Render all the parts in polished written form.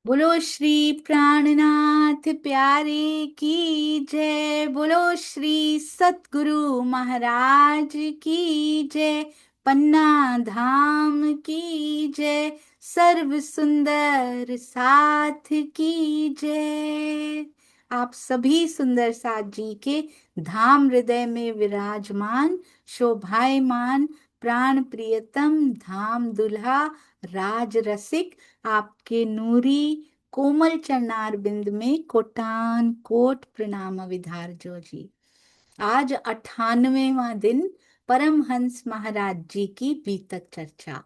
बोलो श्री प्राणनाथ प्यारे की जय। बोलो श्री सतगुरु महाराज की जय। पन्ना धाम की जय। सर्व सुंदर साथ की जय। आप सभी सुंदर साथ जी के धाम हृदय में विराजमान शोभायमान प्राण प्रियतम धाम दुल्हा राज रसिक आपके नूरी कोमल चरणार बिंद में कोटान कोट प्रणाम विधार जो जी। आज 98वां दिन परमहंस महाराज जी की बीतक चर्चा।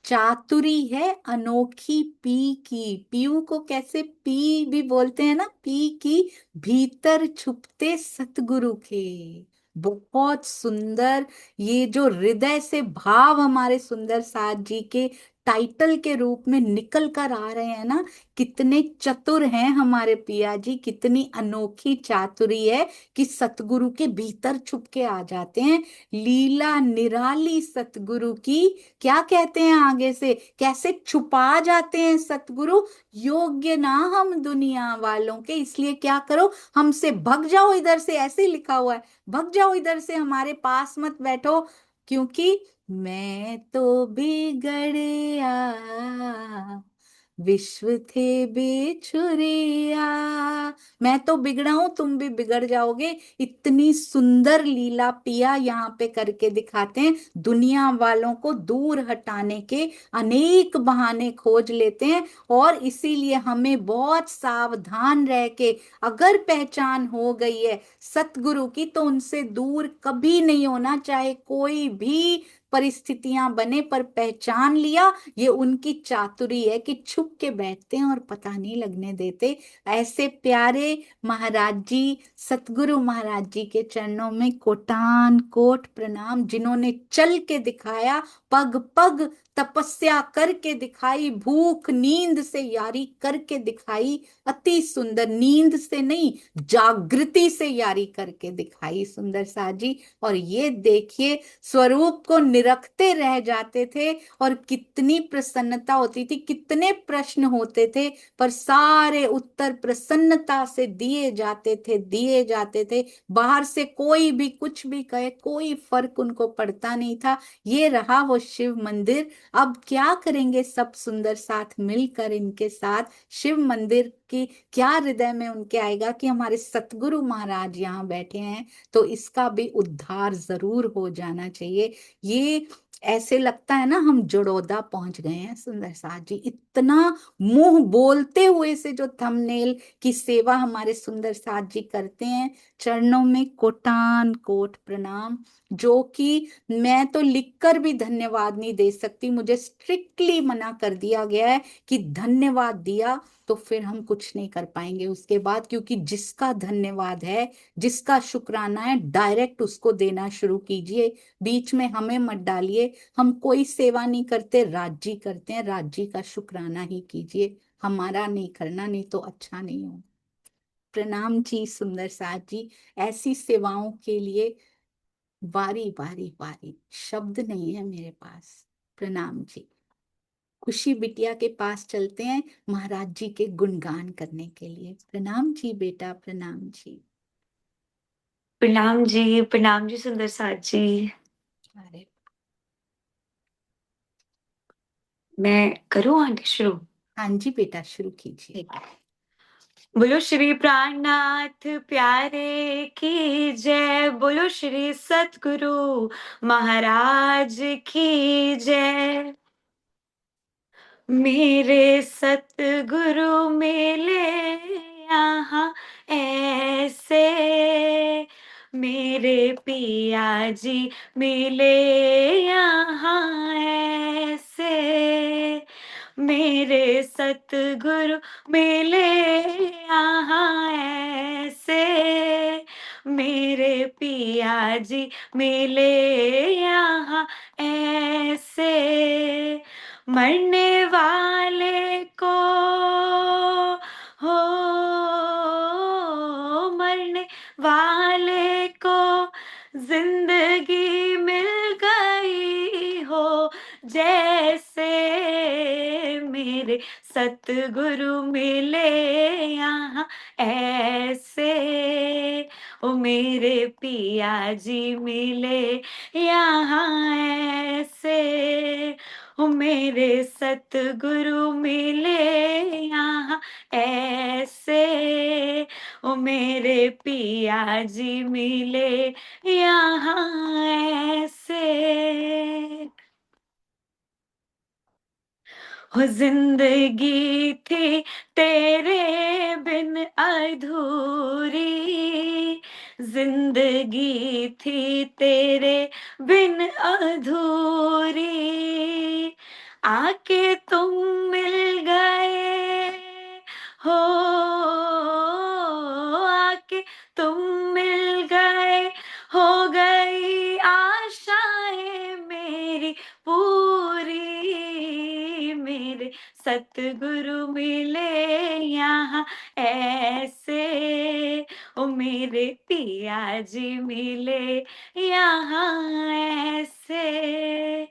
चातुरी है अनोखी पी की। पीयू को कैसे पी भी बोलते हैं ना, पी की भीतर छुपते सतगुरु के। बहुत सुंदर ये जो हृदय से भाव हमारे सुंदर साथ जी के टाइटल के रूप में निकल कर आ रहे हैं ना। कितने चतुर हैं हमारे पिया जी, कितनी अनोखी चातुरी है कि सतगुरु के भीतर छुप के आ जाते हैं। लीला निराली सतगुरु की। क्या कहते हैं आगे से, कैसे छुपा जाते हैं सतगुरु। योग्य ना हम दुनिया वालों के, इसलिए क्या करो, हमसे भग जाओ इधर से, ऐसे ही लिखा हुआ है। भग जाओ इधर से, हमारे पास मत बैठो, क्योंकि मैं तो बिगड़या विश्व थे बेछुरिया। मैं तो बिगड़ा हूं, तुम भी बिगड़ जाओगे। इतनी सुंदर लीला पिया यहाँ पे करके दिखाते हैं। दुनिया वालों को दूर हटाने के अनेक बहाने खोज लेते हैं, और इसीलिए हमें बहुत सावधान रह के, अगर पहचान हो गई है सतगुरु की, तो उनसे दूर कभी नहीं होना, चाहे कोई भी परिस्थितियां बने। पर पहचान लिया, ये उनकी चातुरी है कि छुप के बैठते हैं और पता नहीं लगने देते। ऐसे प्यारे महाराज जी, सतगुरु महाराज जी के चरणों में कोटान कोट प्रणाम, जिन्होंने चल के दिखाया, पग पग तपस्या करके दिखाई, भूख नींद से यारी करके दिखाई। अति सुंदर, नींद से नहीं जागृति से यारी करके दिखाई सुंदर साथ जी। और ये देखिए, स्वरूप को निरखते रह जाते थे और कितनी प्रसन्नता होती थी। कितने प्रश्न होते थे, पर सारे उत्तर प्रसन्नता से दिए जाते थे, दिए जाते थे। बाहर से कोई भी कुछ भी कहे, कोई फर्क उनको पड़ता नहीं था। ये रहा वो शिव मंदिर। अब क्या करेंगे सब सुंदर साथ मिलकर इनके साथ शिव मंदिर की। क्या हृदय में उनके आएगा कि हमारे सतगुरु महाराज यहाँ बैठे हैं, तो इसका भी उद्धार जरूर हो जाना चाहिए। ये ऐसे लगता है ना हम जड़ौदा पहुंच गए हैं सुंदर साथ जी। इतना मुंह बोलते हुए से जो थंबनेल की सेवा हमारे सुंदर साथ जी करते हैं, चरणों में कोटान कोट प्रणाम। जो कि मैं तो लिखकर भी धन्यवाद नहीं दे सकती, मुझे स्ट्रिक्टली मना कर दिया गया है कि धन्यवाद दिया तो फिर हम कुछ नहीं कर पाएंगे उसके बाद। क्योंकि जिसका धन्यवाद है, जिसका शुक्राना है, डायरेक्ट उसको देना शुरू कीजिए, बीच में हमें मत डालिए। हम कोई सेवा नहीं करते, राज्य करते हैं, राज्य का शुक्राना ही कीजिए, हमारा नहीं करना, नहीं तो अच्छा नहीं हो। प्रणाम जी सुंदर साथ जी। ऐसी सेवाओं के लिए बारी बारी बारी शब्द नहीं है मेरे पास। प्रणाम जी। खुशी बिटिया के पास चलते हैं महाराज जी के गुणगान करने के लिए। प्रणाम जी बेटा, प्रणाम जी। प्रणाम जी सुंदर साथ जी। अरे मैं करूँ आंटी शुरू? हाँ जी बेटा, शुरू कीजिए। ठीक है। बोलो श्री प्राणनाथ प्यारे की जय। बोलो श्री सतगुरु महाराज की जय। मेरे सतगुरु मिले यहाँ ऐसे, मेरे पिया जी मिले यहाँ ऐसे, मेरे सतगुरु मिले यहाँ ऐसे, मेरे पिया जी मिले यहाँ ऐसे, मरने वाले को हो, मरने वाले को जिंदगी मिल गई हो, जैसे मेरे सतगुरु मिले यहाँ ऐसे, ओ मेरे पिया जी मिले यहाँ ऐसे, ओ मेरे सतगुरु मिले यहाँ ऐसे, ओ मेरे पिया जी मिले यहाँ ऐसे। हो जिंदगी थी तेरे बिन अधूरी, जिंदगी थी तेरे बिन अधूरी, आके तुम मिल गए हो, आके तुम मिल गए, हो गई आशाएं मेरी पूरी, मेरे सतगुरु मिले यहाँ ऐसे, ओ मेरे पिया जी मिले यहाँ ऐसे,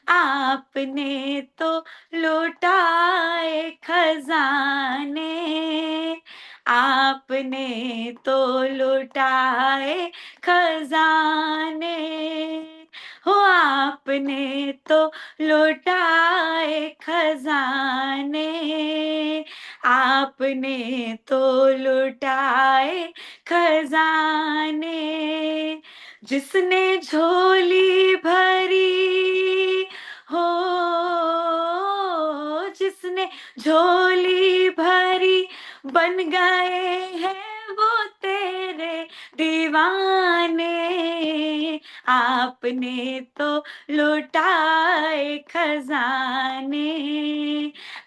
आपने तो लुटाए खजाने, आपने तो लुटाए खजाने, हो आपने तो लुटाए खजाने, आपने तो लुटाए खजाने, जिसने झोली भरी हो, जिसने झोली भरी, बन गए हैं वो तेरे दीवाने, आपने तो लुटाए खजाने,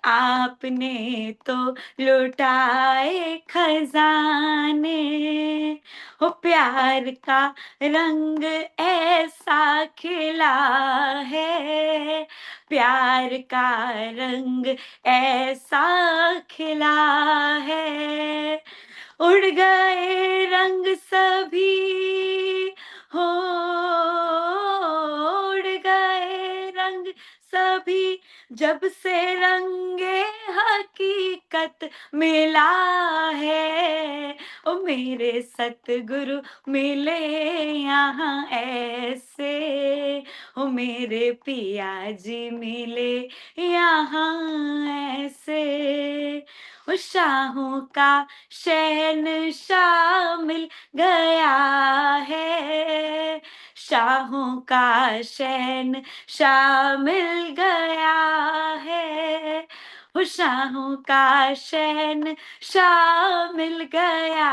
आपने तो लुटाए खजाने, हो प्यार का रंग ऐसा खिला है, प्यार का रंग ऐसा खिला है, उड़ गए रंग सभी हो, उड़ गए रंग सभी, जब से रंगे हकीकत मिला है, ओ मेरे सतगुरु मिले यहाँ ऐसे, ओ मेरे पिया जी मिले यहाँ ऐसे, ओ शाहों का शहंशाह मिल गया है, शाहों का शहंशाह मिल गया है, वो शाहों का शहंशाह मिल गया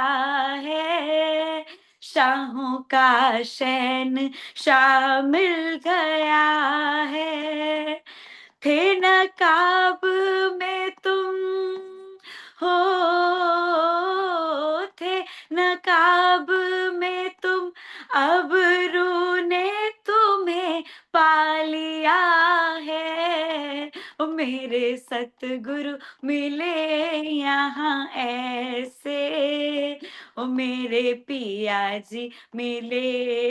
है, शाहों का शहंशाह मिल गया है, थे नकाब में तुम हो, थे नकाब में तुम, अब रू ने तुम्हें पा लिया है, ओ मेरे सतगुरु मिले यहाँ ऐसे, ओ मेरे पिया जी मिले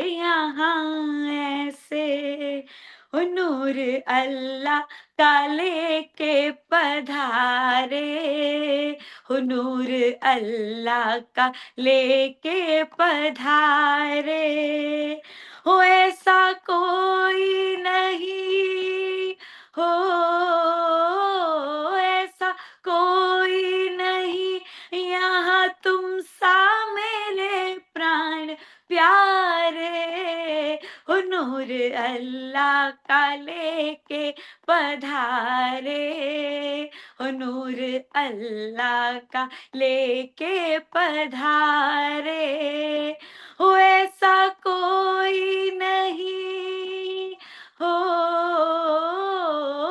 यहाँ ऐसे, ओ नूर अल्लाह का लेके पधारे, हो नूर अल्लाह का लेके पधारे, हो ऐसा कोई नहीं हो, ऐसा कोई नहीं यहाँ तुम सा मेरे प्राण प्यारे, हो नूर अल्लाह का लेके पधारे, हो नूर अल्लाह का लेके पधारे, हो ऐसा कोई नहीं हो,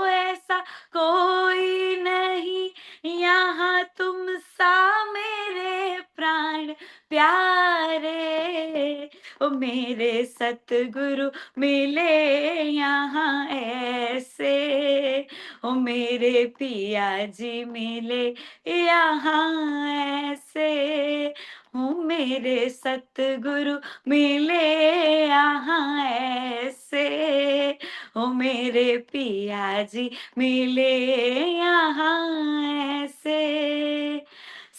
ऐसा कोई नहीं यहाँ तुम सा मेरे प्राण प्यारे, ओ मेरे सतगुरु मिले यहाँ ऐसे, ओ मेरे पिया जी मिले यहाँ ऐसे, ओ मेरे सतगुरु मिले यहाँ ऐसे, ओ मेरे पिया जी मिले यहाँ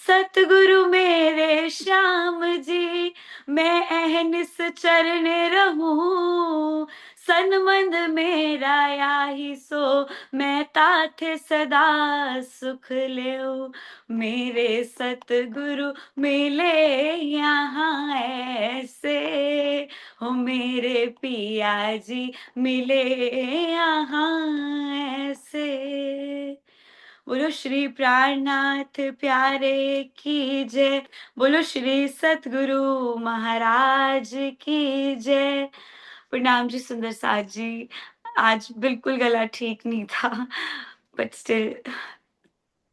सतगुरु मेरे श्याम जी, मैं अहनिस चरण रहूं। सनमंद मेरा याही सो, मैं ताथे सदा सुख लेऊ। मेरे सतगुरु मिले यहाँ ऐसे, हो मेरे पिया जी मिले यहाँ ऐसे। बोलो श्री प्राणनाथ प्यारे की जय। बोलो श्री सतगुरु महाराज की जय। प्रणाम जी सुंदर साथ जी। आज बिल्कुल गला ठीक नहीं था, बट स्टिल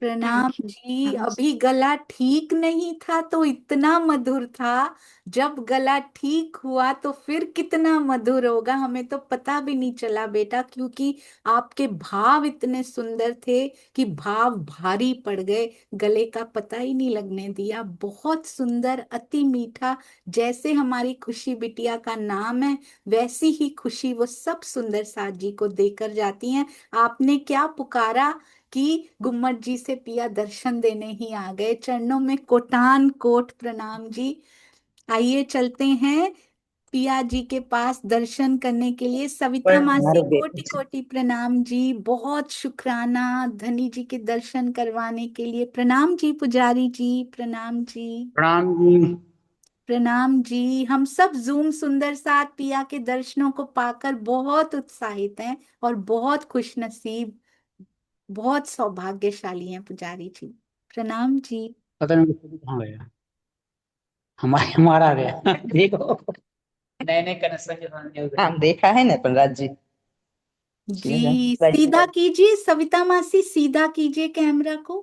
प्रणाम थैंक यू। जी। अभी गला ठीक नहीं था तो इतना मधुर था, जब गला ठीक हुआ तो फिर कितना मधुर होगा हमें तो पता भी नहीं चला बेटा, क्योंकि आपके भाव इतने सुंदर थे कि भाव भारी पड़ गए, गले का पता ही नहीं लगने दिया। बहुत सुंदर, अति मीठा। जैसे हमारी खुशी बिटिया का नाम है, वैसी ही खुशी वो सब सुंदर साथ जी को देकर जाती हैं। आपने क्या पुकारा कि गुम्मट जी से पिया दर्शन देने ही आ गए। चरणों में कोटान कोट प्रणाम जी। आइए चलते हैं पिया जी के पास दर्शन करने के लिए। सविता पर मासी हमारे कोटि कोटि प्रणाम जी, बहुत शुक्राना धनी जी के दर्शन करवाने के लिए। प्रणाम जी पुजारी जी, प्रणाम जी। प्रणाम जी। प्रणाम जी। हम सब जूम सुंदर साथ पिया के दर्शनों को पाकर बहुत उत्साहित हैं और बहुत खुश नसीब, बहुत सौभाग्यशाली हैं पुजारी जी। प्रणाम जी। पता नहीं किसी कहाँ गया, हमारा गया देखो, नए नए कनेक्शन के साथ नहीं होते। हम देखा है ना प्रहलाद जी। ठीक है जी राइट। सीधा कीजिए सविता मासी, सीधा कीजिए कैमरा को।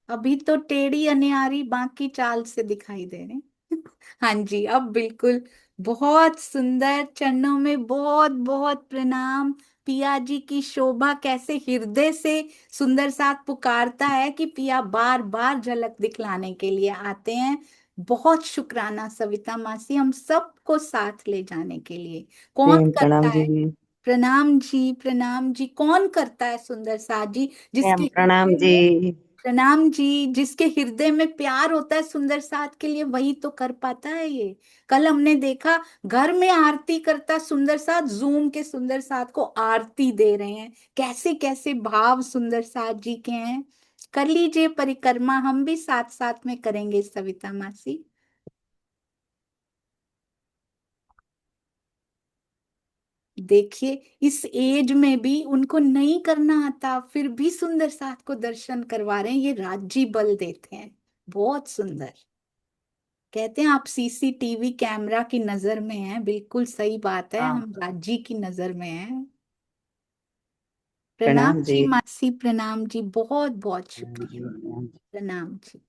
अभी तो टेढ़ी अनियारी बाकी चाल से दिखाई दे रहे हैं। हाँ जी, अब बिल्कुल बहुत सुंदर। चरणों में बहुत बहुत प्रणाम। पिया जी की शोभा कैसे हृदय से सुंदर साथ पुकारता है कि पिया बार बार झलक दिखलाने के लिए आते हैं। बहुत शुक्राना सविता मासी, हम सबको साथ ले जाने के लिए। कौन मैम करता प्रणाम जी। है? प्रणाम जी, प्रणाम जी। कौन करता है सुंदर साथ जी? जिसके मैम प्रणाम हृदय जी। में, प्रणाम जी, जिसके हृदय में प्यार होता है सुंदर साथ के लिए, वही तो कर पाता है ये। कल हमने देखा घर में आरती करता सुंदर साथ, जूम के सुंदर साथ को आरती दे रहे हैं। कैसे कैसे भाव सुंदर साथ जी के हैं। कर लीजिए परिक्रमा, हम भी साथ साथ में करेंगे सविता मासी। देखिए इस एज में भी उनको नहीं करना आता, फिर भी सुंदर साथ को दर्शन करवा रहे हैं। ये राज्य बल देते हैं। बहुत सुंदर। कहते हैं आप सीसीटीवी कैमरा की नजर में हैं, बिल्कुल सही बात है, हाँ, हम राज्य की नजर में हैं। प्रणाम प्रणाम जी। जी मासी, प्रणाम जी, बहुत बहुत प्रणाम जी, शुक्रिया। प्रणाम जी। प्रणाम जी।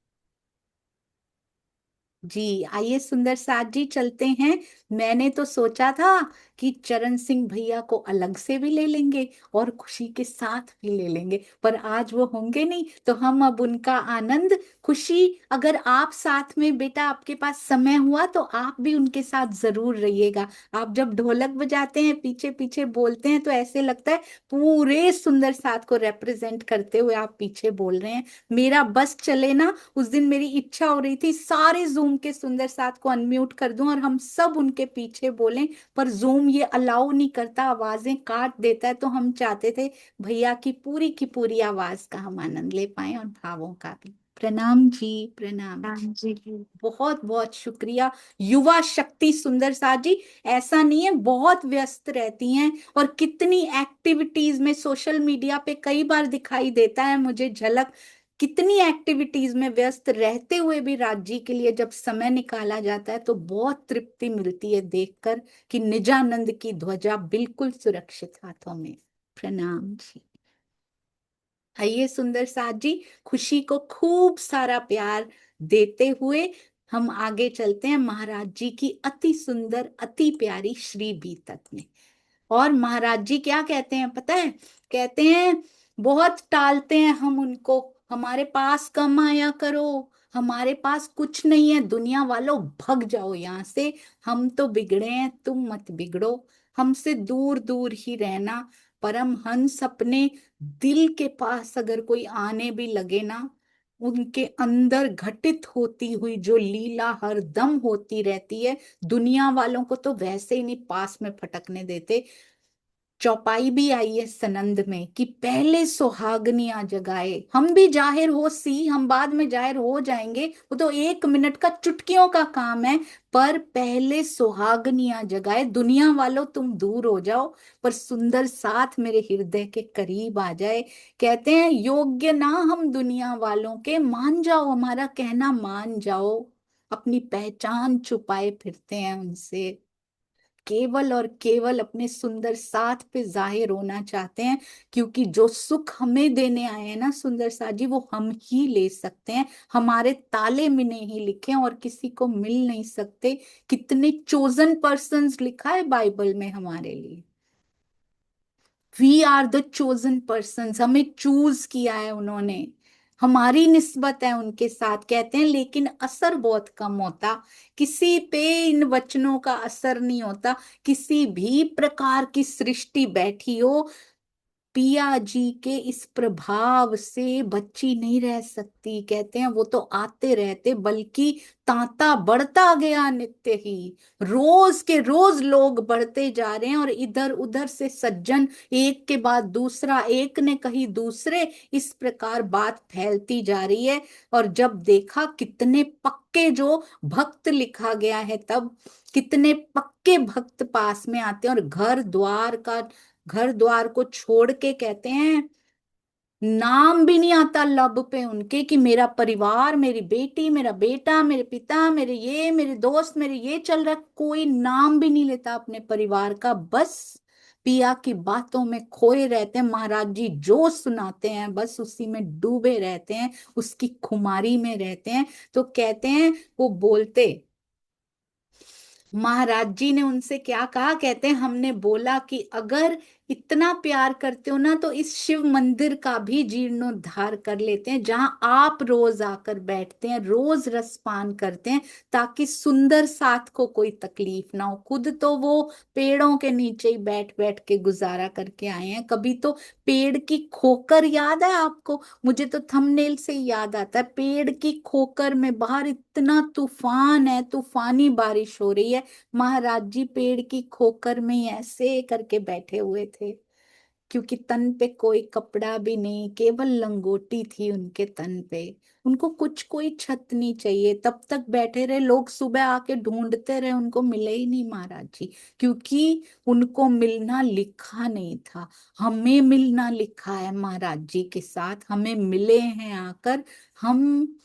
जी आइए सुंदर साथ जी चलते हैं। मैंने तो सोचा था कि चरण सिंह भैया को अलग से भी ले लेंगे और खुशी के साथ भी ले लेंगे, पर आज वो होंगे नहीं, तो हम अब उनका आनंद, खुशी, अगर आप साथ में बेटा आपके पास समय हुआ तो आप भी उनके साथ जरूर रहिएगा। आप जब ढोलक बजाते हैं पीछे पीछे बोलते हैं तो ऐसे लगता है पूरे सुंदर साथ को रिप्रेजेंट करते हुए आप पीछे बोल रहे हैं। मेरा बस चले ना, उस दिन मेरी इच्छा हो रही थी सारे जूम के सुंदर साथ को अनम्यूट कर दूं और हम सब उनके पीछे बोलें, पर जूम ये अलाउ नहीं करता, आवाजें काट देता है। तो हम चाहते थे भैया की पूरी आवाज का हम आनंद ले पाए और भावों का भी। प्रणाम जी, प्रणाम जी। हाँ जी। बहुत बहुत शुक्रिया। युवा शक्ति सुंदर साथ जी, ऐसा नहीं है, बहुत व्यस्त रहती हैं और कितनी एक्टिविटीज में, सोशल मीडिया पे कई बार दिखाई देता है मुझे झलक, कितनी एक्टिविटीज में व्यस्त रहते हुए भी राज्य के लिए जब समय निकाला जाता है तो बहुत तृप्ति मिलती है देखकर कि निजानंद की ध्वजा बिल्कुल सुरक्षित हाथों में। प्रणाम जी। आइए सुंदर साथ जी, खुशी को खूब सारा प्यार देते हुए हम आगे चलते हैं महाराज जी की अति सुंदर अति प्यारी श्री बी तक में। और महाराज जी क्या कहते हैं पता है? कहते हैं बहुत टालते हैं हम उनको, हमारे पास कम आया करो, हमारे पास कुछ नहीं है, दुनिया वालों भग जाओ यहाँ से, हम तो बिगड़े हैं, तुम मत बिगड़ो। हमसे दूर दूर ही रहना। परमहंस अपने दिल के पास अगर कोई आने भी लगे ना, उनके अंदर घटित होती हुई जो लीला हरदम होती रहती है, दुनिया वालों को तो वैसे ही नहीं पास में फटकने देते। चौपाई भी आई है सनंद में कि पहले सुहागनियां जगाए। हम भी जाहिर हो सी, हम बाद में जाहिर हो जाएंगे, वो तो 1 मिनट का, चुटकियों का काम है। पर पहले सुहागनियां जगाए। दुनिया वालों तुम दूर हो जाओ, पर सुंदर साथ मेरे हृदय के करीब आ जाए। कहते हैं योग्य ना हम दुनिया वालों के, मान जाओ हमारा कहना मान जाओ। अपनी पहचान छुपाए फिरते हैं उनसे, केवल और केवल अपने सुंदर साथ पे जाहिर होना चाहते हैं। क्योंकि जो सुख हमें देने आए हैं ना सुंदर साथ जी, वो हम ही ले सकते हैं। हमारे ताले में नहीं लिखे हैं और किसी को मिल नहीं सकते। कितने चोजन पर्सन्स लिखा है बाइबल में हमारे लिए। We are the chosen persons, हमें चूज किया है उन्होंने, हमारी निस्बत है उनके साथ। कहते हैं लेकिन असर बहुत कम होता, किसी पे इन वचनों का असर नहीं होता। किसी भी प्रकार की सृष्टि बैठी हो, पिया जी के इस प्रभाव से बच्ची नहीं रह सकती। कहते हैं वो तो आते रहते, बल्कि तांता बढ़ता गया नित्य ही। रोज के रोज लोग बढ़ते जा रहे हैं, और इधर उधर से सज्जन एक के बाद दूसरा, एक ने कही दूसरे, इस प्रकार बात फैलती जा रही है। और जब देखा कितने पक्के जो भक्त लिखा गया है, तब कितने पक्के भक्त पास में आते हैं और घर द्वार को छोड़ के, कहते हैं नाम भी नहीं आता लब पे उनके कि मेरा परिवार, मेरी बेटी, मेरा बेटा, मेरे पिता, मेरे ये, मेरे दोस्त, मेरे ये चल रहा। कोई नाम भी नहीं लेता अपने परिवार का, बस पिया की बातों में खोए रहते हैं। महाराज जी जो सुनाते हैं बस उसी में डूबे रहते हैं, उसकी खुमारी में रहते हैं। तो कहते हैं वो बोलते, महाराज जी ने उनसे क्या कहा, कहते हैं हमने बोला कि अगर इतना प्यार करते हो ना, तो इस शिव मंदिर का भी जीर्णोद्धार कर लेते हैं, जहां आप रोज आकर बैठते हैं, रोज रसपान करते हैं, ताकि सुंदर साथ को कोई तकलीफ ना हो। खुद तो वो पेड़ों के नीचे ही बैठ बैठ के गुजारा करके आए हैं। कभी तो पेड़ की खोकर याद है आपको? मुझे तो थंबनेल से ही याद आता है, पेड़ की खोकर में बाहर इतना तूफान है, तूफानी बारिश हो रही है, महाराज जी पेड़ की खोकर में ही ऐसे करके बैठे हुए थे। क्योंकि तन पे कोई कपड़ा भी नहीं, केवल लंगोटी थी उनके तन पे। उनको कुछ कोई छत नहीं चाहिए, तब तक बैठे रहे। लोग सुबह आके ढूंढते रहे, उनको मिले ही नहीं महाराज जी। क्योंकि उनको मिलना लिखा नहीं था, हमें मिलना लिखा है महाराज जी के साथ। हमें मिले हैं आकर, हम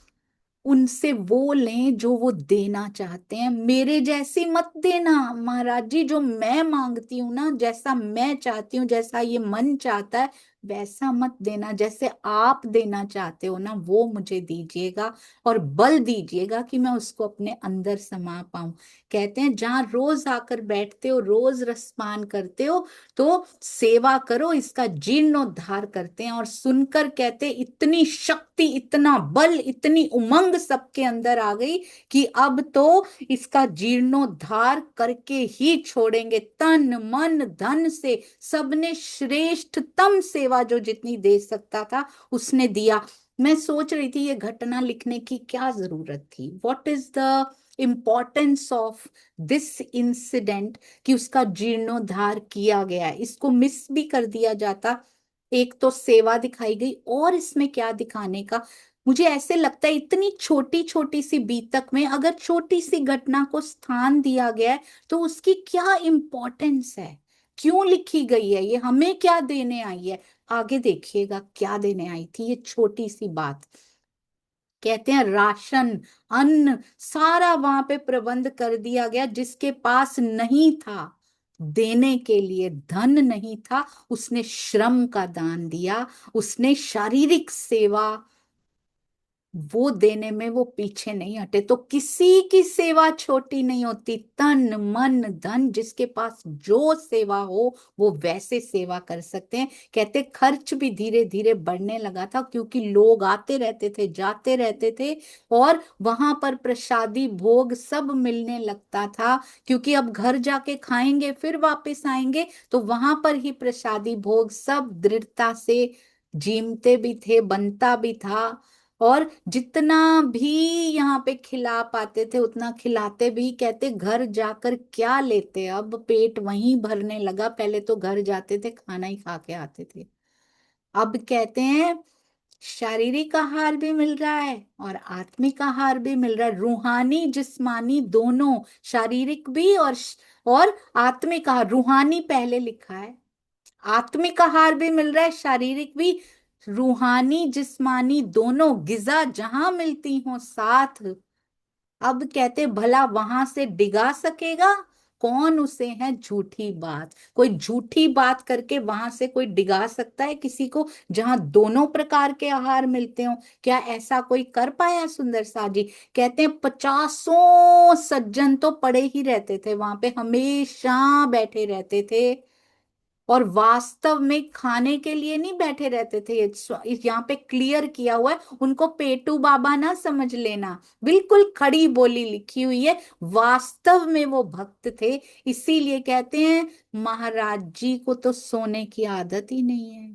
उनसे वो लें जो वो देना चाहते हैं। मेरे जैसी मत देना महाराज जी, जो मैं मांगती हूँ ना, जैसा मैं चाहती हूँ, जैसा ये मन चाहता है, वैसा मत देना। जैसे आप देना चाहते हो ना, वो मुझे दीजिएगा, और बल दीजिएगा कि मैं उसको अपने अंदर समा पाऊं। कहते हैं जहां रोज आकर बैठते हो, रोज रसपान करते हो, तो सेवा करो, इसका जीर्णोद्धार करते हैं। और सुनकर कहते इतनी शक्ति, इतना बल, इतनी उमंग सबके अंदर आ गई कि अब तो इसका जीर्णोद्धार करके ही छोड़ेंगे। तन मन धन से सबने श्रेष्ठतम सेवा जो जितनी दे सकता था उसने दिया। मैं सोच रही थी ये घटना लिखने की क्या जरूरत थी, what is the importance of this incident, कि उसका जीर्णोद्धार किया गया। इसको मिस भी कर दिया जाता। एक तो सेवा दिखाई गई, और इसमें क्या दिखाने का। मुझे ऐसे लगता है इतनी छोटी छोटी सी बीतक में अगर छोटी सी घटना को स्थान दिया गया है, तो उसकी क्या इम्पोर्टेंस है, क्यों लिखी गई है, ये हमें क्या देने आई है। आगे देखिएगा क्या देने आई थी ये छोटी सी बात। कहते हैं राशन, अन्न, सारा वहां पे प्रबंध कर दिया गया। जिसके पास नहीं था देने के लिए, धन नहीं था, उसने श्रम का दान दिया, उसने शारीरिक सेवा वो देने में वो पीछे नहीं हटे। तो किसी की सेवा छोटी नहीं होती, तन मन धन जिसके पास जो सेवा हो वो वैसे सेवा कर सकते हैं। कहते खर्च भी धीरे धीरे बढ़ने लगा था, क्योंकि लोग आते रहते थे जाते रहते थे, और वहां पर प्रसादी भोग सब मिलने लगता था, क्योंकि अब घर जाके खाएंगे फिर वापस आएंगे, तो वहां पर ही प्रसादी भोग सब दृढ़ता से जीमते भी थे, बनता भी था। और जितना भी यहाँ पे खिला पाते थे उतना खिलाते भी। कहते घर जाकर क्या लेते, अब पेट वहीं भरने लगा, पहले तो घर जाते थे खाना ही खा के आते थे। अब कहते हैं शारीरिक आहार भी मिल रहा है और आत्मिक आहार भी मिल रहा है, रूहानी जिस्मानी दोनों, शारीरिक भी और आत्मिक आहार। रूहानी पहले लिखा है, आत्मिक आहार भी मिल रहा है, शारीरिक भी, रूहानी जिस्मानी दोनों गिजा जहां मिलती हो साथ। अब कहते भला वहां से डिगा सकेगा कौन, उसे है झूठी बात। कोई झूठी बात करके वहां से कोई डिगा सकता है किसी को, जहां दोनों प्रकार के आहार मिलते हो? क्या ऐसा कोई कर पाया सुंदर सा जी? कहते हैं 50 सज्जन तो पड़े ही रहते थे वहां पे, हमेशा बैठे रहते थे, और वास्तव में खाने के लिए नहीं बैठे रहते थे। यहाँ पे क्लियर किया हुआ है, उनको पेटू बाबा ना समझ लेना, बिल्कुल खड़ी बोली लिखी हुई है, वास्तव में वो भक्त थे। इसीलिए कहते हैं महाराज जी को तो सोने की आदत ही नहीं है।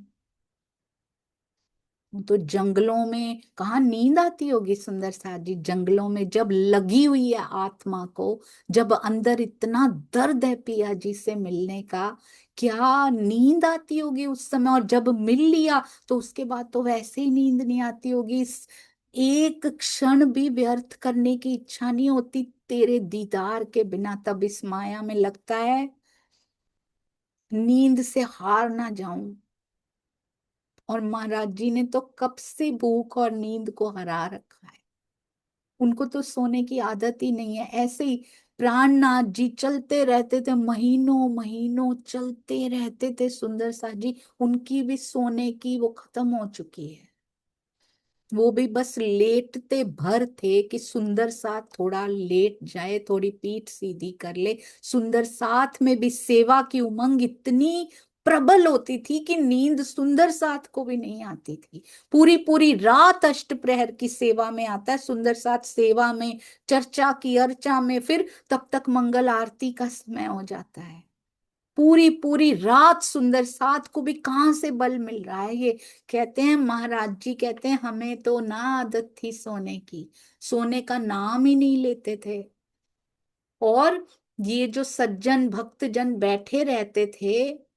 तो जंगलों में कहाँ नींद आती होगी सुंदर सा जी? जंगलों में जब लगी हुई है आत्मा को, जब अंदर इतना दर्द है पिया जी से मिलने का, क्या नींद आती होगी उस समय? और जब मिल लिया तो उसके बाद तो वैसे ही नींद नहीं आती होगी। एक क्षण भी व्यर्थ करने की इच्छा नहीं होती तेरे दीदार के बिना। तब इस माया में लगता है नींद से हार ना जाऊं। और महाराज जी ने तो कब से भूख और नींद को हरा रखा है, उनको तो सोने की आदत ही नहीं है। ऐसे ही प्राणनाथ जी चलते रहते थे, महीनों महीनों चलते रहते थे सुंदर सा जी, उनकी भी सोने की वो खत्म हो चुकी है। वो भी बस लेटते भर थे कि सुंदर साथ थोड़ा लेट जाए, थोड़ी पीठ सीधी कर ले। सुंदर साथ में भी सेवा की उमंग इतनी प्रबल होती थी कि नींद सुंदर साथ को भी नहीं आती थी। पूरी पूरी रात अष्ट प्रहर की सेवा में आता है सुंदर साथ, सेवा में, चर्चा की अर्चा में, फिर तब तक मंगल आरती का समय हो जाता है। पूरी पूरी रात सुंदर साथ को भी कहाँ से बल मिल रहा है ये? कहते हैं महाराज जी, कहते हैं हमें तो ना आदत थी सोने की, सोने का नाम ही नहीं लेते थे। और ये जो सज्जन भक्त जन बैठे रहते थे,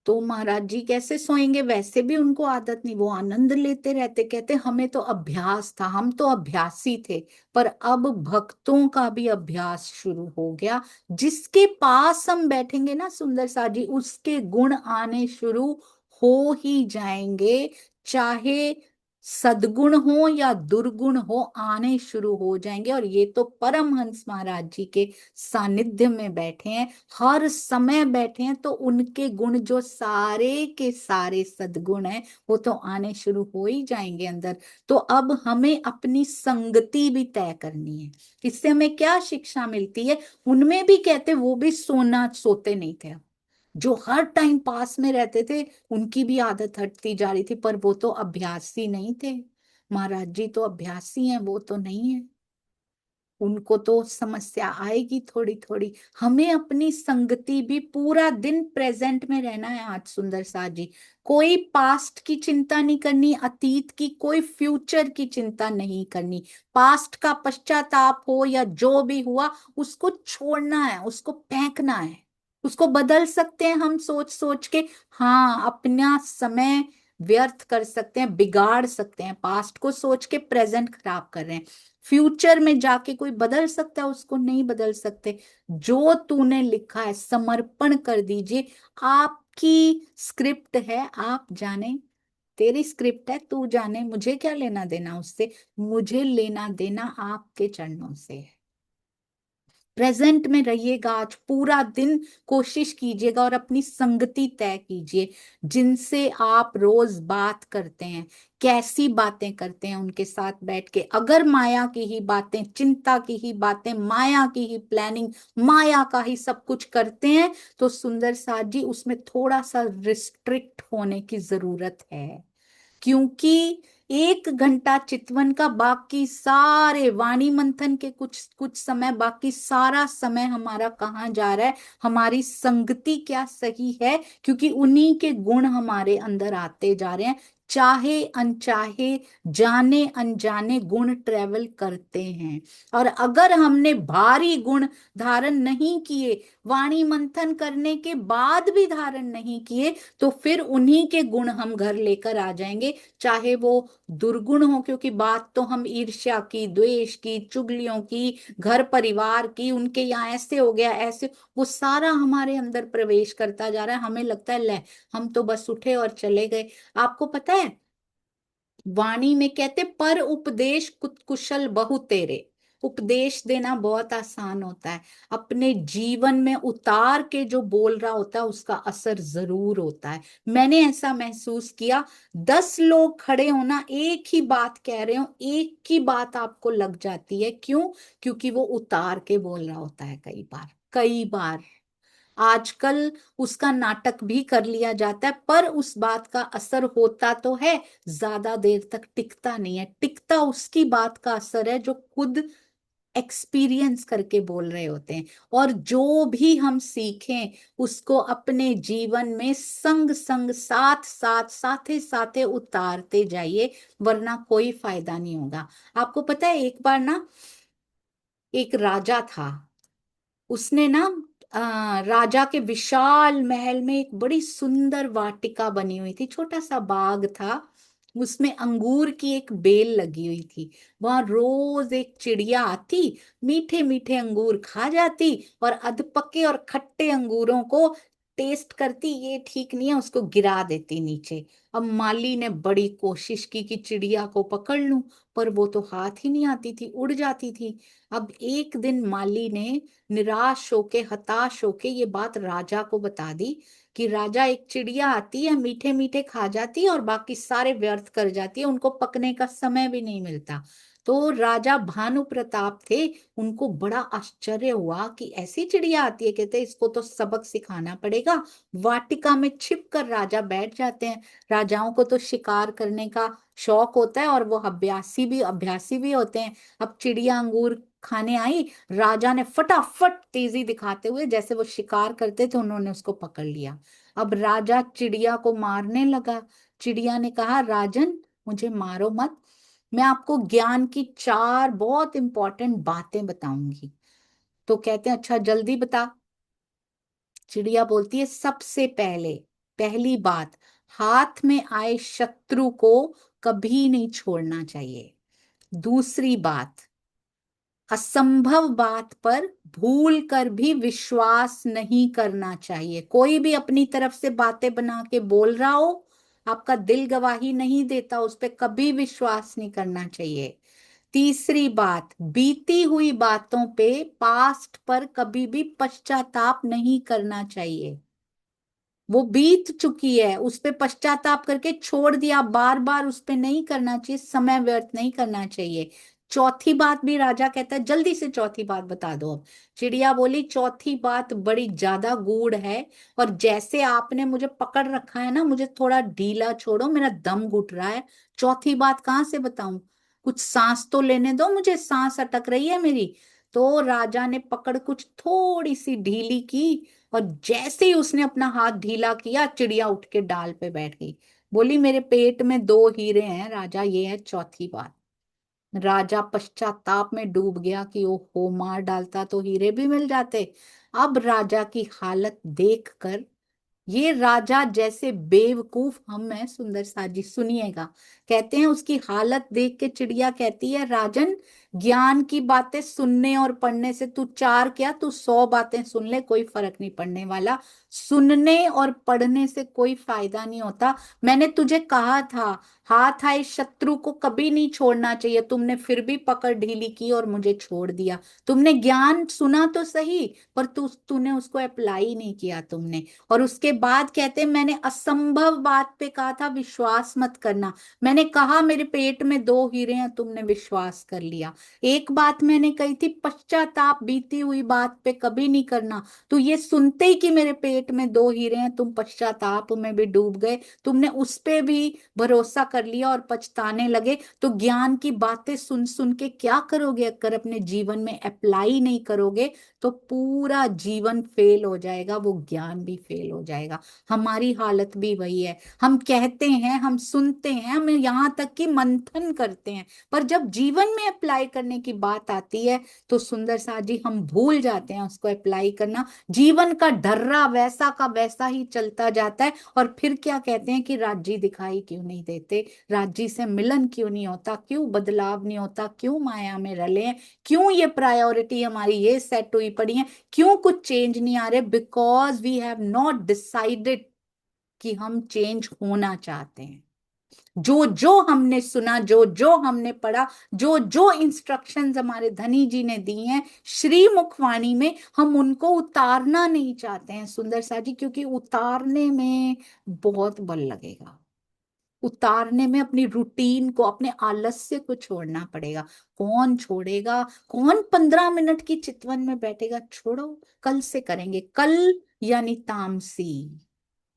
तो महाराज जी कैसे सोएंगे? वैसे भी उनको आदत नहीं, वो आनंद लेते रहते। कहते हमें तो अभ्यास था, हम तो अभ्यासी थे, पर अब भक्तों का भी अभ्यास शुरू हो गया। जिसके पास हम बैठेंगे ना सुंदर सा जी, उसके गुण आने शुरू हो ही जाएंगे। चाहे सद्गुण हो या दुर्गुण हो, आने शुरू हो जाएंगे। और ये तो परमहंस महाराज जी के सानिध्य में बैठे हैं, हर समय बैठे हैं, तो उनके गुण जो सारे के सारे सद्गुण हैं वो तो आने शुरू हो ही जाएंगे अंदर। तो अब हमें अपनी संगति भी तय करनी है। इससे हमें क्या शिक्षा मिलती है? उनमें भी कहते वो भी सोना सोते नहीं थे, जो हर टाइम पास में रहते थे उनकी भी आदत हटती जा रही थी, पर वो तो अभ्यासी नहीं थे। महाराज जी तो अभ्यासी हैं, वो तो नहीं है, उनको तो समस्या आएगी थोड़ी थोड़ी। हमें अपनी संगति भी, पूरा दिन प्रेजेंट में रहना है। आज सुंदर सा जी, कोई पास्ट की चिंता नहीं करनी, अतीत की, कोई फ्यूचर की चिंता नहीं करनी। पास्ट का पश्चाताप हो या जो भी हुआ, उसको छोड़ना है, उसको फेंकना है। उसको बदल सकते हैं हम सोच सोच के, हाँ अपना समय व्यर्थ कर सकते हैं, बिगाड़ सकते हैं। पास्ट को सोच के प्रेजेंट खराब कर रहे हैं। फ्यूचर में जाके कोई बदल सकता है? उसको नहीं बदल सकते। जो तूने लिखा है समर्पण कर दीजिए। आपकी स्क्रिप्ट है, आप जाने, तेरी स्क्रिप्ट है, तू जाने, मुझे क्या लेना देना उससे? मुझे लेना देना आपके चरणों से है। प्रेजेंट में रहिएगा। आज पूरा दिन कोशिश कीजिएगा और अपनी संगति तय कीजिए, जिनसे आप रोज बात करते हैं, कैसी बातें करते हैं उनके साथ बैठ के। अगर माया की ही बातें, चिंता की ही बातें, माया की ही प्लानिंग, माया का ही सब कुछ करते हैं, तो सुंदर साथ जी उसमें थोड़ा सा रिस्ट्रिक्ट होने की जरूरत है। क्योंकि 1 घंटा चितवन का, बाकी सारे वाणी मंथन के कुछ कुछ समय, बाकी सारा समय हमारा कहाँ जा रहा है? हमारी संगति क्या सही है? क्योंकि उन्हीं के गुण हमारे अंदर आते जा रहे हैं, चाहे अनचाहे, जाने अनजाने गुण ट्रेवल करते हैं। और अगर हमने भारी गुण धारण नहीं किए, वाणी मंथन करने के बाद भी धारण नहीं किए, तो फिर उन्हीं के गुण हम घर लेकर आ जाएंगे, चाहे वो दुर्गुण हो। क्योंकि बात तो हम ईर्ष्या की, द्वेष की, चुगलियों की, घर परिवार की, उनके यहाँ ऐसे हो गया, ऐसे, वो सारा हमारे अंदर प्रवेश करता जा रहा है। हमें लगता है ले, हम तो बस उठे और चले गए। आपको पता है वाणी में कहते, पर उपदेश कुशल बहु तेरे। उपदेश देना बहुत आसान होता है, अपने जीवन में उतार के जो बोल रहा होता है उसका असर जरूर होता है। मैंने ऐसा महसूस किया, 10 लोग खड़े होना, एक ही बात कह रहे हो, एक ही बात आपको लग जाती है। क्यों? क्योंकि वो उतार के बोल रहा होता है। कई बार, कई बार आजकल उसका नाटक भी कर लिया जाता है, पर उस बात का असर होता तो है, ज्यादा देर तक टिकता नहीं है। टिकता उसकी बात का असर है जो खुद एक्सपीरियंस करके बोल रहे होते हैं। और जो भी हम सीखें उसको अपने जीवन में संग संग, साथ साथ, साथे साथे उतारते जाइए, वरना कोई फायदा नहीं होगा। आपको पता है एक बार ना, एक राजा था, उसने ना राजा के विशाल महल में एक बड़ी सुंदर वाटिका बनी हुई थी, छोटा सा बाग था, उसमें अंगूर की एक बेल लगी हुई थी। वहां रोज एक चिड़िया आती, मीठे मीठे अंगूर खा जाती, और अधपके और खट्टे अंगूरों को टेस्ट करती, ये ठीक नहीं है, उसको गिरा देती नीचे। अब माली ने बड़ी कोशिश की कि चिड़िया को पकड़ लूं, पर वो तो हाथ ही नहीं आती थी, उड़ जाती थी। अब एक दिन माली ने निराश होके, हताश होके ये बात राजा को बता दी कि राजा, एक चिड़िया आती है, मीठे मीठे खा जाती है और बाकी सारे व्यर्थ कर जाती है, उनको पकने का समय भी नहीं मिलता। तो राजा भानु प्रताप थे, उनको बड़ा आश्चर्य हुआ कि ऐसी चिड़िया आती है। कहते इसको तो सबक सिखाना पड़ेगा। वाटिका में छिप कर राजा बैठ जाते हैं। राजाओं को तो शिकार करने का शौक होता है और वो अभ्यासी भी होते हैं। अब चिड़िया अंगूर खाने आई, राजा ने फटाफट तेजी दिखाते हुए, जैसे वो शिकार करते थे, उन्होंने उसको पकड़ लिया। अब राजा चिड़िया को मारने लगा। चिड़िया ने कहा, राजन मुझे मारो मत, मैं आपको ज्ञान की 4 बहुत इंपॉर्टेंट बातें बताऊंगी। तो कहते हैं अच्छा जल्दी बता। चिड़िया बोलती है, सबसे पहले, पहली बात, हाथ में आए शत्रु को कभी नहीं छोड़ना चाहिए। दूसरी बात, असंभव बात पर भूल कर भी विश्वास नहीं करना चाहिए। कोई भी अपनी तरफ से बातें बना के बोल रहा हो, आपका दिल गवाही नहीं देता, उस पर कभी विश्वास नहीं करना चाहिए। तीसरी बात, बीती हुई बातों पे, पास्ट पर कभी भी पश्चाताप नहीं करना चाहिए। वो बीत चुकी है, उस पे पश्चाताप करके छोड़ दिया, बार बार उस पे नहीं करना चाहिए, समय व्यर्थ नहीं करना चाहिए। चौथी बात भी राजा कहता है, जल्दी से चौथी बात बता दो। अब चिड़िया बोली, चौथी बात बड़ी ज्यादा गूढ़ है, और जैसे आपने मुझे पकड़ रखा है ना, मुझे थोड़ा ढीला छोड़ो, मेरा दम घुट रहा है। चौथी बात कहाँ से बताऊं? कुछ सांस तो लेने दो मुझे, सांस अटक रही है मेरी। तो राजा ने पकड़ कुछ थोड़ी सी ढीली की, और जैसे ही उसने अपना हाथ ढीला किया, चिड़िया उठ के डाल पे बैठ गई। बोली, मेरे पेट में 2 हीरे हैं राजा, ये है चौथी बात। राजा पश्चाताप में डूब गया कि ओहो, मार डालता तो हीरे भी मिल जाते। अब राजा की हालत देखकर, ये राजा जैसे बेवकूफ हम हैं, सुंदर सा जी सुनिएगा। कहते हैं उसकी हालत देख के चिड़िया कहती है, राजन ज्ञान की बातें सुनने और पढ़ने से, तू चार क्या तू 100 बातें सुन ले, कोई फर्क नहीं पड़ने वाला। सुनने और पढ़ने से कोई फायदा नहीं होता। मैंने तुझे कहा था, हाथ आए शत्रु को कभी नहीं छोड़ना चाहिए, तुमने फिर भी पकड़ ढीली की और मुझे छोड़ दिया। तुमने ज्ञान सुना तो सही, पर तूने उसको अप्लाई नहीं किया तुमने। और उसके बाद कहते, मैंने असंभव बात पे कहा था विश्वास मत करना। मैंने कहा मेरे पेट में 2 हीरे हैं, तुमने विश्वास कर लिया। एक बात मैंने कही थी, पश्चाताप बीती हुई बात पे कभी नहीं करना। तो ये सुनते ही कि मेरे पेट में 2 हीरे हैं, तुम पश्चाताप में भी डूब गए, तुमने उस पे भी भरोसा कर लिया और पछताने लगे। तो ज्ञान की बातें सुन सुन के क्या करोगे? अगर अपने जीवन में अप्लाई नहीं करोगे तो पूरा जीवन फेल हो जाएगा, वो ज्ञान भी फेल हो जाएगा। हमारी हालत भी वही है। हम कहते हैं, हम सुनते हैं, हम यहाँ तक कि मंथन करते हैं, पर जब जीवन में अप्लाई करने की बात आती है तो सुंदर सा जी हम भूल जाते हैं उसको अप्लाई करना। जीवन का ढर्रा वैसा का वैसा ही चलता जाता है। और फिर क्या कहते हैं कि राज्य दिखाई क्यों नहीं देते, राज्य से मिलन क्यों नहीं होता, क्यों बदलाव नहीं होता, क्यों माया में रले हैं, क्यों ये प्रायोरिटी हमारी ये सेट हुई पड़ी है, क्यों कुछ चेंज नहीं आ रहे? Because we have not decided कि हम चेंज होना चाहते हैं। जो जो हमने सुना, जो जो हमने पढ़ा, जो जो इंस्ट्रक्शंस हमारे धनी जी ने दी हैं श्री मुखवाणी में, हम उनको उतारना नहीं चाहते हैं सुंदर सा जी, क्योंकि उतारने में बहुत बल लगेगा। उतारने में अपनी रूटीन को, अपने आलस्य को छोड़ना पड़ेगा। कौन छोड़ेगा? कौन 15 मिनट की चितवन में बैठेगा? छोड़ो, कल से करेंगे। कल यानी तामसी,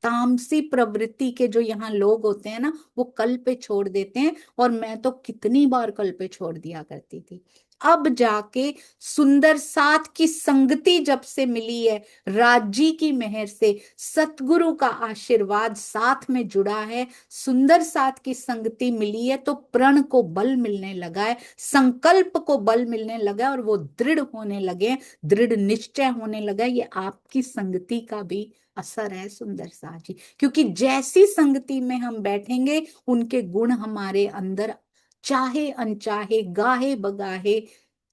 तामसी प्रवृत्ति के जो यहाँ लोग होते हैं ना, वो कल पे छोड़ देते हैं। और मैं तो कितनी बार कल पे छोड़ दिया करती थी। अब जाके सुंदर साथ की संगति जब से मिली है, राजी की मेहर से, सतगुरु का आशीर्वाद साथ में जुड़ा है, सुंदर साथ की संगति मिली है, तो प्रण को बल मिलने लगा है, संकल्प को बल मिलने लगा है, और वो दृढ़ होने लगे हैं, दृढ़ निश्चय होने लगा है। ये आपकी संगति का भी असर है सुंदर सा जी, क्योंकि जैसी संगति में हम बैठेंगे उनके गुण हमारे अंदर चाहे अनचाहे, गाहे बगाहे,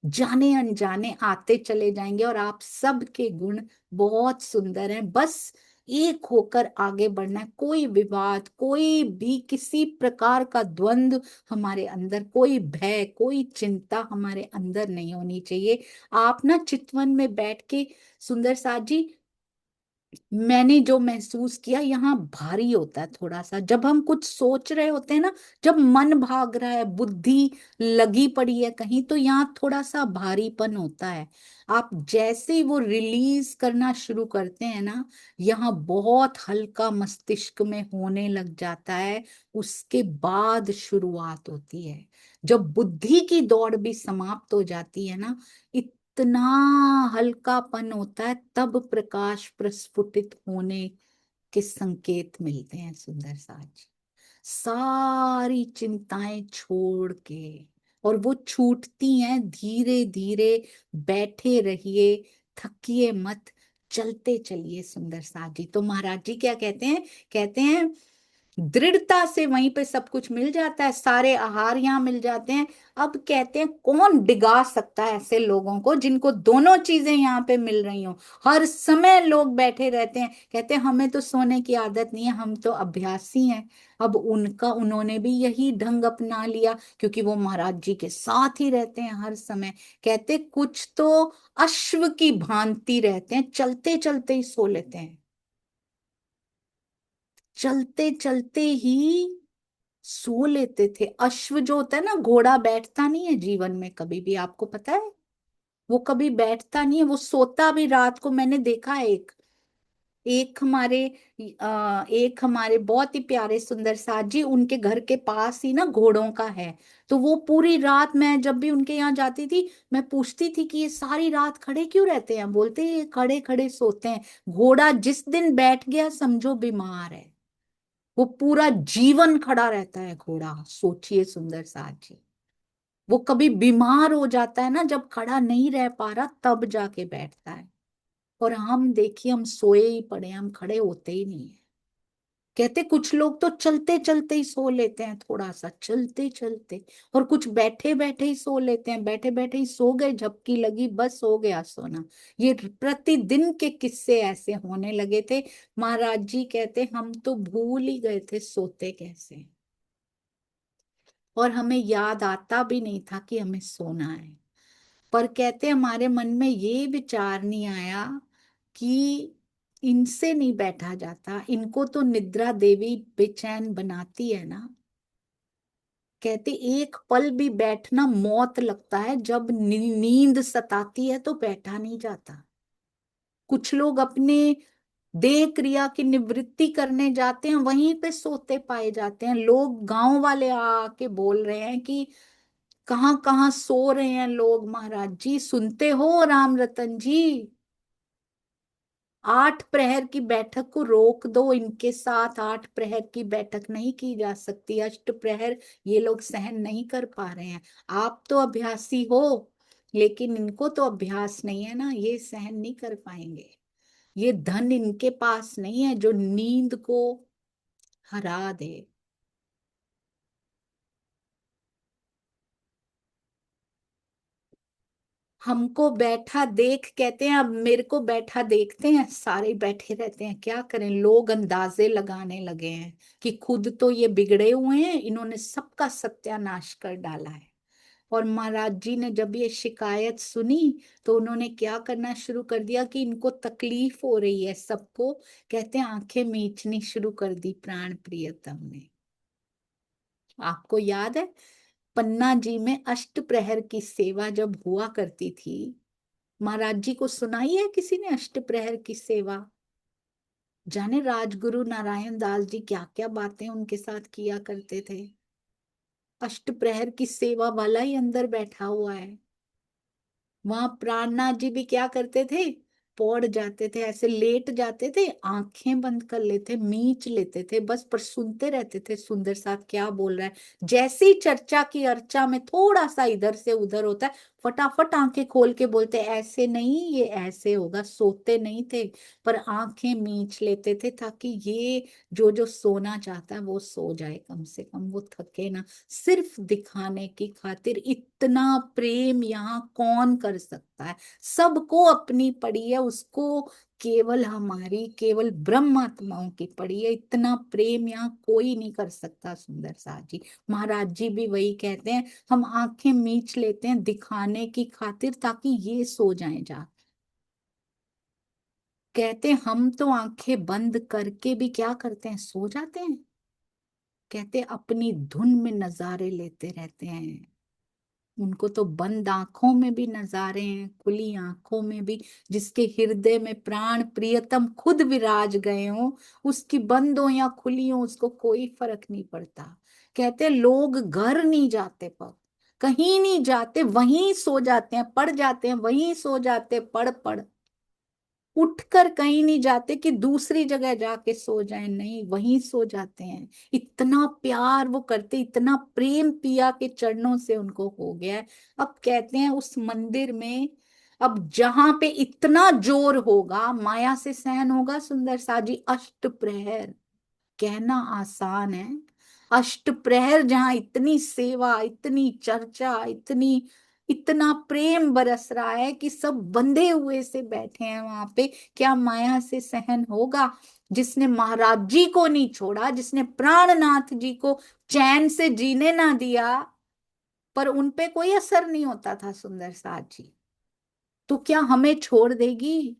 जाने अनजाने आते चले जाएंगे। और आप सबके गुण बहुत सुंदर हैं, बस एक होकर आगे बढ़ना है। कोई विवाद, कोई भी किसी प्रकार का द्वंद्व हमारे अंदर, कोई भय, कोई चिंता हमारे अंदर नहीं होनी चाहिए। आप ना चितवन में बैठ के सुंदर सा जी, मैंने जो महसूस किया, यहाँ भारी होता है थोड़ा सा जब हम कुछ सोच रहे होते हैं ना, जब मन भाग रहा है, बुद्धि लगी पड़ी है कहीं, तो यहाँ थोड़ा सा भारीपन होता है। आप जैसे ही वो रिलीज करना शुरू करते हैं ना, यहाँ बहुत हल्का मस्तिष्क में होने लग जाता है। उसके बाद शुरुआत होती है, जब बुद्धि की दौड़ भी समाप्त हो जाती है ना, इतना हल्कापन होता है, तब प्रकाश प्रस्फुटित होने के संकेत मिलते हैं सुंदर साज। सारी चिंताएं छोड़ के, और वो छूटती हैं धीरे धीरे। बैठे रहिए, थकिए मत, चलते चलिए सुंदर साज जी। तो महाराज जी क्या कहते हैं? कहते हैं दृढ़ता से वहीं पे सब कुछ मिल जाता है, सारे आहार यहाँ मिल जाते हैं। अब कहते हैं कौन डिगा सकता है ऐसे लोगों को जिनको दोनों चीजें यहाँ पे मिल रही हो? हर समय लोग बैठे रहते हैं, कहते हैं हमें तो सोने की आदत नहीं है, हम तो अभ्यासी हैं। अब उन्होंने भी यही ढंग अपना लिया, क्योंकि वो महाराज जी के साथ ही रहते हैं हर समय। कहते कुछ तो अश्व की भांति रहते हैं, चलते चलते ही सो लेते हैं, चलते चलते ही सो लेते थे। अश्व जो होता है ना, घोड़ा बैठता नहीं है जीवन में कभी भी, आपको पता है? वो कभी बैठता नहीं है, वो सोता भी रात को। मैंने देखा है एक एक हमारे बहुत ही प्यारे सुंदर साथ जी, उनके घर के पास ही ना घोड़ों का है। तो वो पूरी रात, मैं जब भी उनके यहाँ जाती थी, मैं पूछती थी कि ये सारी रात खड़े क्यों रहते हैं? बोलते ये खड़े खड़े सोते हैं। घोड़ा जिस दिन बैठ गया समझो बीमार है, वो पूरा जीवन खड़ा रहता है घोड़ा। सोचिए सुंदर साथ जी, वो कभी बीमार हो जाता है ना, जब खड़ा नहीं रह पा रहा तब जाके बैठता है। और हम देखिए, हम सोए ही पड़े हैं, हम खड़े होते ही नहीं है। कहते कुछ लोग तो चलते चलते ही सो लेते हैं, थोड़ा सा चलते चलते, और कुछ बैठे बैठे ही सो लेते हैं, बैठे बैठे ही सो गए, झपकी लगी, बस हो गया सोना। ये प्रतिदिन के किस्से ऐसे होने लगे थे। महाराज जी कहते हम तो भूल ही गए थे सोते कैसे, और हमें याद आता भी नहीं था कि हमें सोना है। पर कहते हमारे मन में ये विचार नहीं आया कि इनसे नहीं बैठा जाता, इनको तो निद्रा देवी बेचैन बनाती है ना। कहते एक पल भी बैठना मौत लगता है, जब नींद सताती है तो बैठा नहीं जाता। कुछ लोग अपने देह क्रिया की निवृत्ति करने जाते हैं, वहीं पे सोते पाए जाते हैं। लोग गांव वाले आके बोल रहे हैं कि कहाँ कहाँ सो रहे हैं लोग, महाराज जी सुनते हो राम रतन जी? 8 प्रहर की बैठक को रोक दो, इनके साथ 8 प्रहर की बैठक नहीं की जा सकती, 8 प्रहर ये लोग सहन नहीं कर पा रहे हैं। आप तो अभ्यासी हो, लेकिन इनको तो अभ्यास नहीं है ना, ये सहन नहीं कर पाएंगे। ये धन इनके पास नहीं है जो नींद को हरा दे। हमको बैठा देख, कहते हैं अब मेरे को बैठा देखते हैं, सारे बैठे रहते हैं, क्या करें। लोग अंदाजे लगाने लगे हैं कि खुद तो ये बिगड़े हुए हैं, इन्होंने सबका सत्यानाश कर डाला है। और महाराज जी ने जब ये शिकायत सुनी तो उन्होंने क्या करना शुरू कर दिया कि इनको तकलीफ हो रही है सबको। कहते हैं आंखें मीचनी शुरू कर दी प्राण प्रियतम ने। आपको याद है पन्ना जी में अष्ट प्रहर की सेवा जब हुआ करती थी, महाराज जी को सुनाई है किसी ने अष्ट प्रहर की सेवा? जाने राजगुरु नारायण दास जी क्या क्या बातें उनके साथ किया करते थे। अष्ट प्रहर की सेवा वाला ही अंदर बैठा हुआ है। वहां प्राणनाथ जी भी क्या करते थे, पौड़ जाते थे, ऐसे लेट जाते थे, आंखें बंद कर लेते, मीच लेते थे बस, पर सुनते रहते थे सुंदर साथ क्या बोल रहा है। जैसे ही चर्चा की अर्चा में थोड़ा सा इधर से उधर होता है, फटाफट आंखें खोल के बोलते ऐसे नहीं ये ऐसे होगा। सोते नहीं थे, पर आंखें मीच लेते थे ताकि ये जो जो सोना चाहता है वो सो जाए, कम से कम वो थके ना। सिर्फ दिखाने की खातिर। इतना प्रेम यहाँ कौन कर सकता है? सबको अपनी पड़ी है, उसको केवल हमारी, केवल ब्रह्म आत्माओं की पड़ी है। इतना प्रेम यहाँ कोई नहीं कर सकता सुंदर सा जी। महाराज जी भी वही कहते हैं, हम आंखें मीच लेते हैं दिखाने की खातिर ताकि ये सो जाएं जा। कहते हम तो आंखें बंद करके भी क्या करते हैं, सो जाते हैं। कहते अपनी धुन में नजारे लेते रहते हैं। उनको तो बंद आंखों में भी नजारे हैं, खुली आंखों में भी। जिसके हृदय में प्राण प्रियतम खुद विराज गए हो, उसकी बंद हो या खुली हो उसको कोई फर्क नहीं पड़ता। कहते लोग घर नहीं जाते, पर कहीं नहीं जाते, वहीं सो जाते हैं, पड़ जाते हैं, वहीं सो जाते, पड़ पड़ उठकर कहीं नहीं जाते कि दूसरी जगह जाके सो जाए, नहीं वहीं सो जाते हैं। इतना प्यार वो करते, इतना प्रेम पिया के चरणों से उनको हो गया है। अब कहते हैं उस मंदिर में, अब जहां पे इतना जोर होगा माया से सहन होगा सुंदर साजी। अष्ट प्रहर कहना आसान है, अष्ट प्रहर जहां इतनी सेवा, इतनी चर्चा, इतनी इतना प्रेम बरस रहा है कि सब बंधे हुए से बैठे हैं वहां पे, क्या माया से सहन होगा? जिसने महाराज जी को नहीं छोड़ा, जिसने प्राणनाथ जी को चैन से जीने ना दिया, पर उनपे कोई असर नहीं होता था सुंदर साथ जी, तो क्या हमें छोड़ देगी?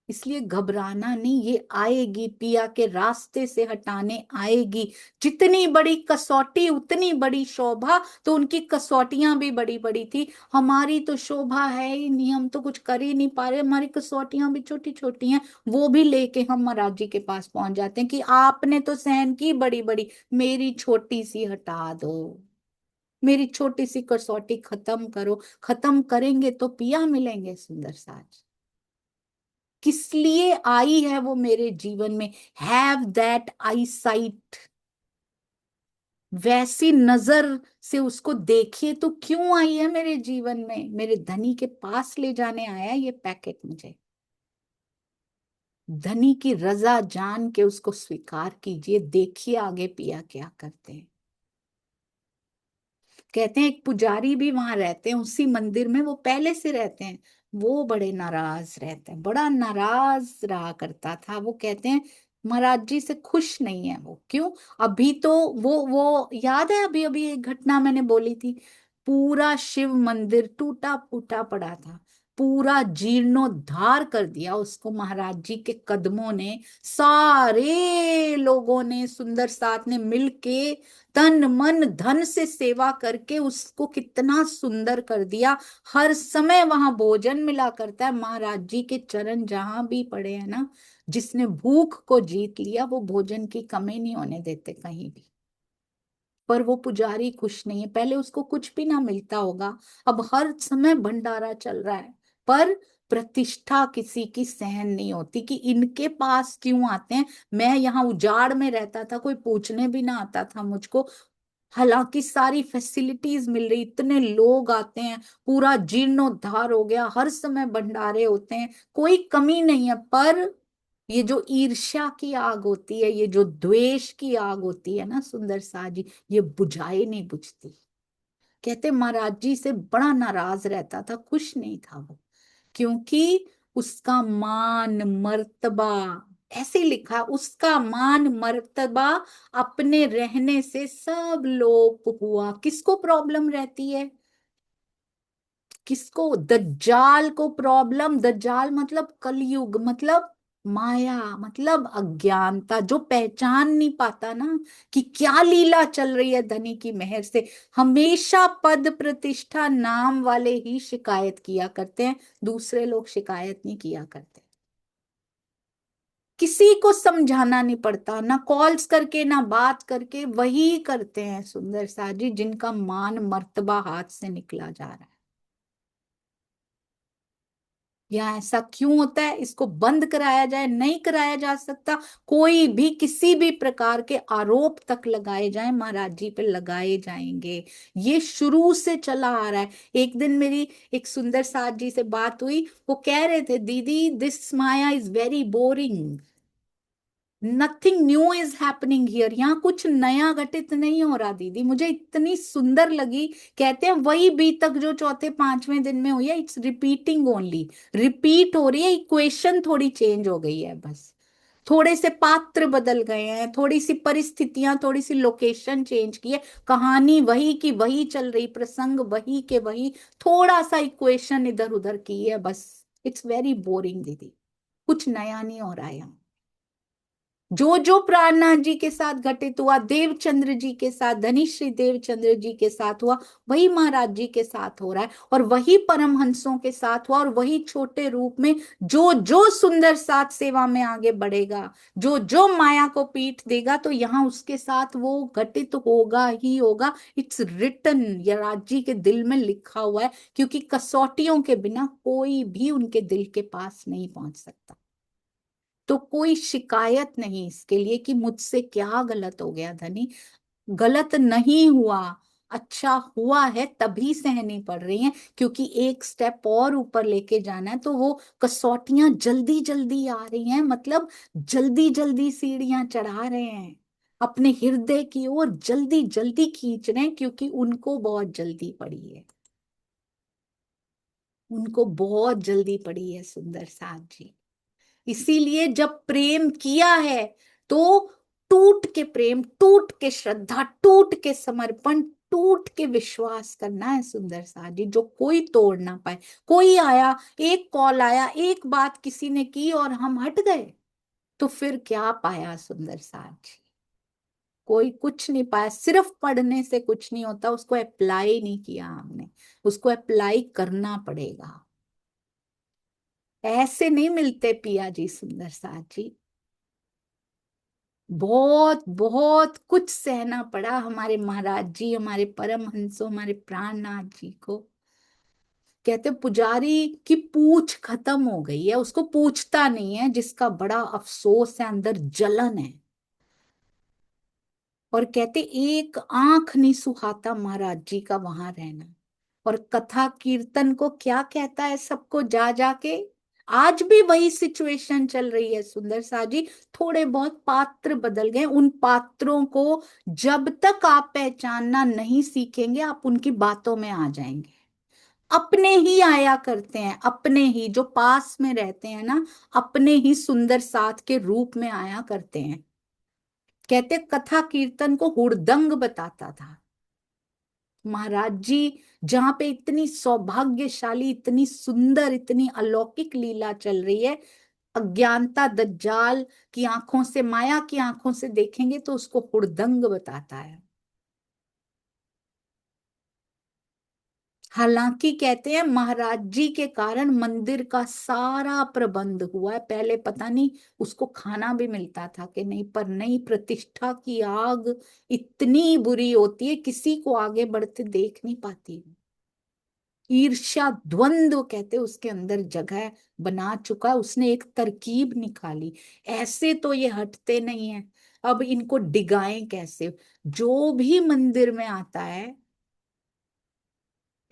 इसलिए घबराना नहीं, ये आएगी, पिया के रास्ते से हटाने आएगी। जितनी बड़ी कसौटी उतनी बड़ी शोभा, तो उनकी कसौटियां भी बड़ी बड़ी थी। हमारी तो शोभा है ही नहीं, हम तो कुछ कर ही नहीं पा रहे, हमारी कसौटियां भी छोटी छोटी हैं। वो भी लेके हम महाराज जी के पास पहुंच जाते हैं कि आपने तो सहन की बड़ी बड़ी, मेरी छोटी सी हटा दो, मेरी छोटी सी कसौटी खत्म करो। खत्म करेंगे तो पिया मिलेंगे सुंदर साज। किस लिए आई है वो मेरे जीवन में? हैव दैट आई साइट, वैसी नजर से उसको देखिए। तो क्यों आई है मेरे जीवन में? मेरे धनी के पास ले जाने आया ये पैकेट मुझे। धनी की रजा जान के उसको स्वीकार कीजिए, देखिए आगे पिया क्या करते हैं। कहते हैं एक पुजारी भी वहां रहते हैं उसी मंदिर में, वो पहले से रहते हैं। वो बड़े नाराज रहते हैं, बड़ा नाराज रहा करता था। वो कहते हैं महाराज जी से खुश नहीं है वो। क्यों? अभी तो वो याद है, अभी अभी एक घटना मैंने बोली थी, पूरा शिव मंदिर टूटा फूटा पड़ा था, पूरा जीर्णोद्धार कर दिया उसको महाराज जी के कदमों ने। सारे लोगों ने, सुंदर साथ ने मिलके तन मन धन से सेवा करके उसको कितना सुंदर कर दिया। हर समय वहां भोजन मिला करता है। महाराज जी के चरण जहां भी पड़े हैं ना, जिसने भूख को जीत लिया वो भोजन की कमी नहीं होने देते कहीं भी। पर वो पुजारी खुश नहीं है। पहले उसको कुछ भी ना मिलता होगा, अब हर समय भंडारा चल रहा है, पर प्रतिष्ठा किसी की सहन नहीं होती कि इनके पास क्यों आते हैं। मैं यहाँ उजाड़ में रहता था, कोई पूछने भी ना आता था मुझको, हालांकि सारी फैसिलिटीज मिल रही, इतने लोग आते हैं, पूरा जीर्णोद्धार हो गया, हर समय भंडारे होते हैं, कोई कमी नहीं है। पर ये जो ईर्ष्या की आग होती है, ये जो द्वेष की आग होती है ना सुंदर सा जी, ये बुझाई नहीं बुझती। कहते महाराज जी से बड़ा नाराज रहता था, खुश नहीं था वो, क्योंकि उसका मान मर्तबा, ऐसे लिखा, उसका मान मर्तबा अपने रहने से सब लोप हुआ। किसको प्रॉब्लम रहती है? किसको? दज्जाल को प्रॉब्लम। दज्जाल मतलब कलयुग, मतलब माया, मतलब अज्ञानता, जो पहचान नहीं पाता ना कि क्या लीला चल रही है धनी की मेहर से। हमेशा पद प्रतिष्ठा नाम वाले ही शिकायत किया करते हैं, दूसरे लोग शिकायत नहीं किया करते। किसी को समझाना नहीं पड़ता, ना कॉल्स करके ना बात करके, वही करते हैं सुंदर सा जी जिनका मान मर्तबा हाथ से निकला जा रहा है। या ऐसा क्यों होता है? इसको बंद कराया जाए, नहीं कराया जा सकता। कोई भी किसी भी प्रकार के आरोप तक लगाए जाए, महाराज जी पे लगाए जाएंगे। ये शुरू से चला आ रहा है। एक दिन मेरी एक सुंदर साथ जी से बात हुई, वो कह रहे थे दीदी this Maya is very boring, nothing new is happening here. यहाँ कुछ नया घटित नहीं हो रहा दीदी। मुझे इतनी सुंदर लगी। कहते हैं वही बीतक जो चौथे पांचवें दिन में हुई है, इट्स रिपीटिंग ओनली, रिपीट हो रही है, इक्वेशन थोड़ी चेंज हो गई है बस, थोड़े से पात्र बदल गए हैं, थोड़ी सी परिस्थितियां, थोड़ी सी लोकेशन चेंज की है, कहानी वही की वही चल रही, प्रसंग वही के वही, थोड़ा सा इक्वेशन इधर उधर की है बस। इट्स वेरी बोरिंग दीदी, कुछ नया नहीं हो रहा है यहाँ। जो जो प्राणनाथ जी के साथ घटित हुआ, देवचंद्र जी के साथ, धनिश्री देवचंद्र जी के साथ हुआ, वही महाराज जी के साथ हो रहा है, और वही परमहंसों के साथ हुआ, और वही छोटे रूप में जो जो सुंदर साथ सेवा में आगे बढ़ेगा, जो जो माया को पीठ देगा, तो यहाँ उसके साथ वो घटित होगा ही होगा। इट्स रिटन, यराज जी के दिल में लिखा हुआ है, क्योंकि कसौटियों के बिना कोई भी उनके दिल के पास नहीं पहुंच सकता। तो कोई शिकायत नहीं इसके लिए कि मुझसे क्या गलत हो गया धनी। गलत नहीं हुआ, अच्छा हुआ है, तभी सहनी पड़ रही हैं, क्योंकि एक स्टेप और ऊपर लेके जाना है। तो वो कसौटियां जल्दी जल्दी आ रही हैं, मतलब जल्दी जल्दी सीढ़ियां चढ़ा रहे हैं, अपने हृदय की ओर जल्दी जल्दी खींच रहे हैं, क्योंकि उनको बहुत जल्दी पड़ी है, उनको बहुत जल्दी पड़ी है सुंदर साथ जी। इसीलिए जब प्रेम किया है तो टूट के प्रेम, टूट के श्रद्धा, टूट के समर्पण, टूट के विश्वास करना है सुंदर सा जी, जो कोई तोड़ ना पाए। कोई आया, एक कॉल आया, एक बात किसी ने की और हम हट गए, तो फिर क्या पाया सुंदर सा जी? कोई कुछ नहीं पाया। सिर्फ पढ़ने से कुछ नहीं होता, उसको अप्लाई नहीं किया हमने, उसको अप्लाई करना पड़ेगा। ऐसे नहीं मिलते पिया जी सुंदर साथ जी। बहुत बहुत कुछ सहना पड़ा हमारे महाराज जी, हमारे परमहंसों, हमारे प्राणनाथ जी को। कहते पुजारी की पूछ खत्म हो गई है, उसको पूछता नहीं है, जिसका बड़ा अफसोस है, अंदर जलन है। और कहते एक आंख नहीं सुहाता महाराज जी का वहां रहना। और कथा कीर्तन को क्या कहता है सबको जा जाके, आज भी वही सिचुएशन चल रही है सुंदर सा जी। थोड़े बहुत पात्र बदल गए, उन पात्रों को जब तक आप पहचानना नहीं सीखेंगे आप उनकी बातों में आ जाएंगे। अपने ही आया करते हैं, अपने ही जो पास में रहते हैं ना, अपने ही सुंदर साथ के रूप में आया करते हैं। कहते कथा कीर्तन को हुड़दंग बताता था महाराज जी। जहां पे इतनी सौभाग्यशाली, इतनी सुंदर, इतनी अलौकिक लीला चल रही है, अज्ञानता दज्जाल की आंखों से, माया की आंखों से देखेंगे तो उसको हुड़दंग बताता है। हालांकि कहते हैं महाराज जी के कारण मंदिर का सारा प्रबंध हुआ है। पहले पता नहीं उसको खाना भी मिलता था कि नहीं, पर नहीं, प्रतिष्ठा की आग इतनी बुरी होती है किसी को आगे बढ़ते देख नहीं पाती। ईर्ष्या द्वंद्व कहते उसके अंदर जगह बना चुका है, उसने एक तरकीब निकाली। ऐसे तो ये हटते नहीं है, अब इनको डिगाएं कैसे। जो भी मंदिर में आता है,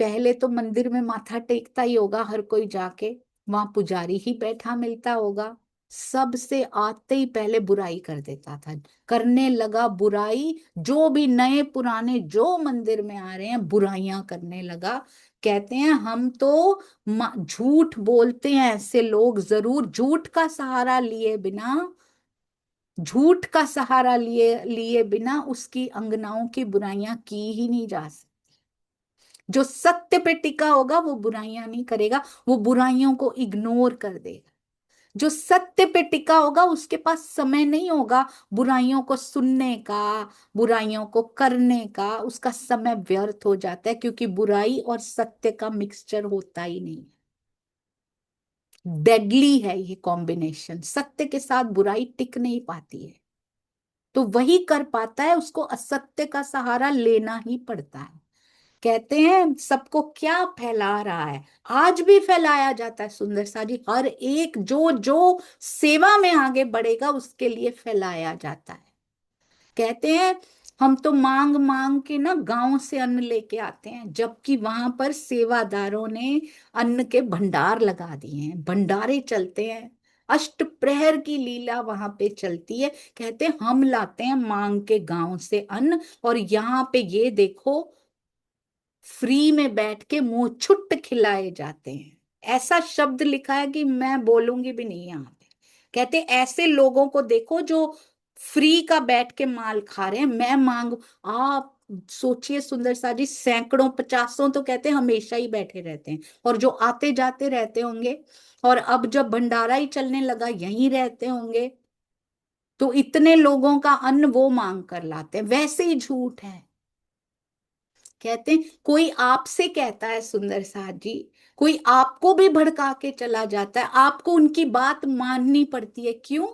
पहले तो मंदिर में माथा टेकता ही होगा हर कोई जाके, वहां पुजारी ही बैठा मिलता होगा। सबसे आते ही पहले बुराई कर देता था, करने लगा बुराई। जो भी नए पुराने जो मंदिर में आ रहे हैं बुराइयां करने लगा। कहते हैं हम तो झूठ बोलते हैं, ऐसे लोग जरूर झूठ का सहारा लिए बिना, झूठ का सहारा लिए लिए बिना उसकी अंगनाओं की बुराइयां की ही नहीं जा सकती। जो सत्य पे टिका होगा वो बुराइयां नहीं करेगा, वो बुराइयों को इग्नोर कर देगा। जो सत्य पे टिका होगा उसके पास समय नहीं होगा बुराइयों को सुनने का, बुराइयों को करने का। उसका समय व्यर्थ हो जाता है, क्योंकि बुराई और सत्य का मिक्सचर होता ही नहीं। डेडली है ये कॉम्बिनेशन, सत्य के साथ बुराई टिक नहीं पाती है। तो वही कर पाता है, उसको असत्य का सहारा लेना ही पड़ता है। कहते हैं सबको क्या फैला रहा है, आज भी फैलाया जाता है सुंदर सा जी। हर एक जो जो सेवा में आगे बढ़ेगा उसके लिए फैलाया जाता है। कहते हैं हम तो मांग मांग के ना गांव से अन्न लेके आते हैं, जबकि वहां पर सेवादारों ने अन्न के भंडार लगा दिए हैं, भंडारे चलते हैं। अष्ट प्रहर की लीला वहां पे चलती है। कहते हैं हम लाते हैं मांग के गांव से अन्न, और यहाँ पे ये देखो फ्री में बैठ के मुंह छुट्ट खिलाए जाते हैं। ऐसा शब्द लिखा है कि मैं बोलूंगी भी नहीं यहाँ पे। कहते ऐसे लोगों को देखो जो फ्री का बैठ के माल खा रहे हैं। मैं मांग, आप सोचिए सुंदर सा जी, सैकड़ों पचासों तो कहते हैं हमेशा ही बैठे रहते हैं, और जो आते जाते रहते होंगे, और अब जब भंडारा ही चलने लगा यहीं रहते होंगे, तो इतने लोगों का अन्न वो मांग कर लाते हैं। वैसे ही झूठ है। कहते हैं कोई आपसे कहता है सुंदर साथ जी, कोई आपको भी भड़का के चला जाता है, आपको उनकी बात माननी पड़ती है। क्यों?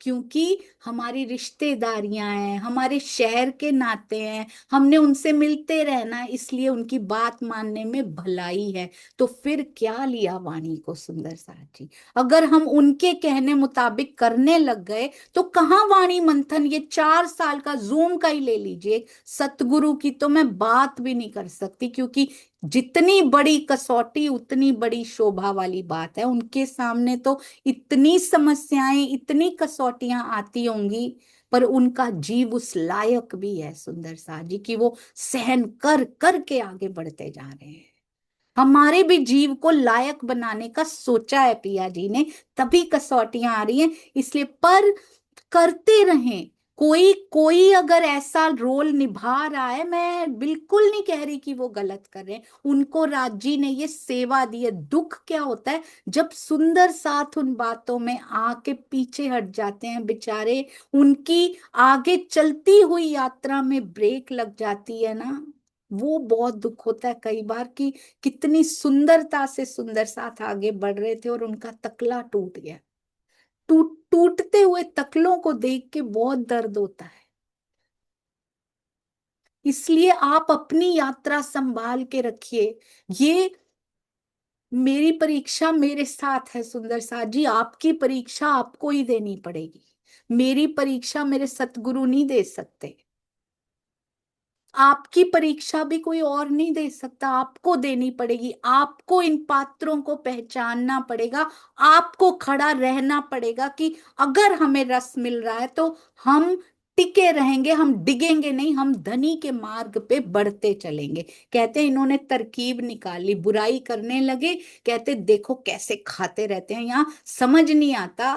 क्योंकि हमारी रिश्तेदारियां हैं, हमारे शहर के नाते हैं, हमने उनसे मिलते रहना है, इसलिए उनकी बात मानने में भलाई है। तो फिर क्या लिया वाणी को सुंदर साथ जी। अगर हम उनके कहने मुताबिक करने लग गए तो कहाँ वाणी मंथन, ये 4 साल का जूम का ही ले लीजिए, सतगुरु की तो मैं बात भी नहीं कर सकती, क्योंकि जितनी बड़ी कसौटी उतनी बड़ी शोभा वाली बात है। उनके सामने तो इतनी समस्याएं, इतनी कसौटियां आती होंगी, पर उनका जीव उस लायक भी है सुंदर सा जी कि वो सहन कर कर के आगे बढ़ते जा रहे हैं। हमारे भी जीव को लायक बनाने का सोचा है पिया जी ने, तभी कसौटियां आ रही हैं। इसलिए पर करते रहें। कोई कोई अगर ऐसा रोल निभा रहा है, मैं बिल्कुल नहीं कह रही कि वो गलत कर रहे हैं, उनको राज्य ने ये सेवा दी है। दुख क्या होता है जब सुंदर साथ उन बातों में आके पीछे हट जाते हैं बेचारे, उनकी आगे चलती हुई यात्रा में ब्रेक लग जाती है ना, वो बहुत दुख होता है कई बार कि कितनी सुंदरता से सुंदर साथ आगे बढ़ रहे थे और उनका तकला टूट गया। टूटते हुए तकलों को देख के बहुत दर्द होता है। इसलिए आप अपनी यात्रा संभाल के रखिए। ये मेरी परीक्षा मेरे साथ है सुंदर साथ जी, आपकी परीक्षा आपको ही देनी पड़ेगी। मेरी परीक्षा मेरे सतगुरु नहीं दे सकते। आपकी परीक्षा भी कोई और नहीं दे सकता, आपको देनी पड़ेगी। आपको इन पात्रों को पहचानना पड़ेगा, आपको खड़ा रहना पड़ेगा कि अगर हमें रस मिल रहा है तो हम टिके रहेंगे, हम डिगेंगे नहीं, हम धनी के मार्ग पे बढ़ते चलेंगे। कहते हैं इन्होंने तरकीब निकाली, बुराई करने लगे। कहते देखो कैसे खाते रहते हैं, यहाँ समझ नहीं आता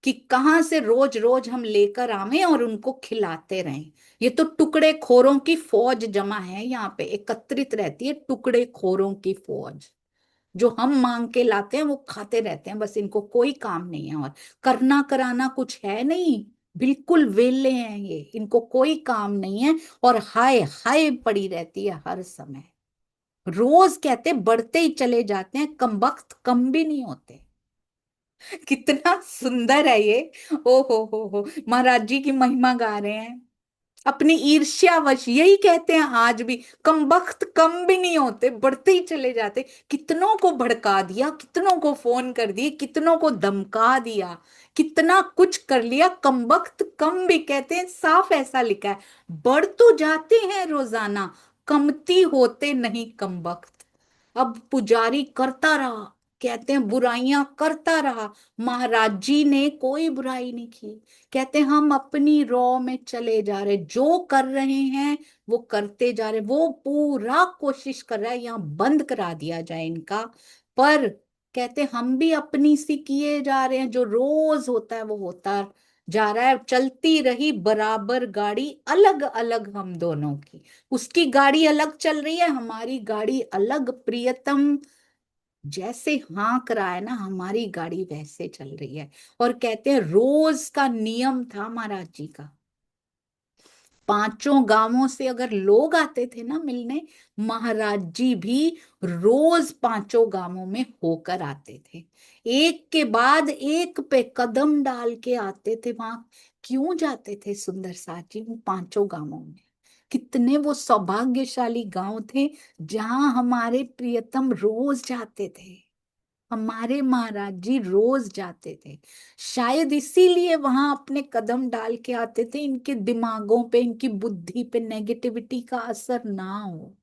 कि कहाँ से रोज रोज हम लेकर आवे और उनको खिलाते रहें। ये तो टुकड़े खोरों की फौज जमा है यहाँ पे, एकत्रित रहती है टुकड़े खोरों की फौज। जो हम मांग के लाते हैं वो खाते रहते हैं, बस इनको कोई काम नहीं है और करना कराना कुछ है नहीं। बिल्कुल वेले हैं ये, इनको कोई काम नहीं है और हाय हाय पड़ी रहती है हर समय। रोज कहते बढ़ते ही चले जाते हैं, कम वक्त कम भी नहीं होते। कितना सुंदर है ये। ओ हो महाराज जी की महिमा गा रहे हैं। अपनी ईर्ष्यावश यही कहते हैं आज भी, कम वक्त कम भी नहीं होते, बढ़ते ही चले जाते। कितनों को भड़का दिया, कितनों को फोन कर दिए, कितनों को धमका दिया, कितना कुछ कर लिया, कम वक्त कम भी कहते हैं, साफ ऐसा लिखा है। बढ़ तो जाते हैं रोजाना, कमती होते नहीं कम वक्त। अब पुजारी करता रहा, कहते हैं बुराइयां करता रहा, महाराज जी ने कोई बुराई नहीं की। कहते हम अपनी रॉ में चले जा रहे, जो कर रहे हैं वो करते जा रहे। वो पूरा कोशिश कर रहा है यहाँ बंद करा दिया जाए इनका, पर कहते हम भी अपनी सी किए जा रहे हैं, जो रोज होता है वो होता जा रहा है। चलती रही बराबर गाड़ी अलग अलग हम दोनों की, उसकी गाड़ी अलग चल रही है, हमारी गाड़ी अलग। प्रियतम जैसे हाँक रहा है ना, हमारी गाड़ी वैसे चल रही है। और कहते हैं रोज का नियम था महाराज जी का, पांचों गांवों से अगर लोग आते थे ना मिलने, महाराज जी भी रोज पांचों गांवों में होकर आते थे। एक के बाद एक पे कदम डाल के आते थे वहां। क्यों जाते थे सुंदर साथ जी वो पांचों गांवों में? कितने वो सौभाग्यशाली गांव थे जहां हमारे प्रियतम रोज जाते थे, हमारे महाराज जी रोज जाते थे। शायद इसीलिए वहां अपने कदम डाल के आते थे, इनके दिमागों पे, इनकी बुद्धि पे नेगेटिविटी का असर ना हो।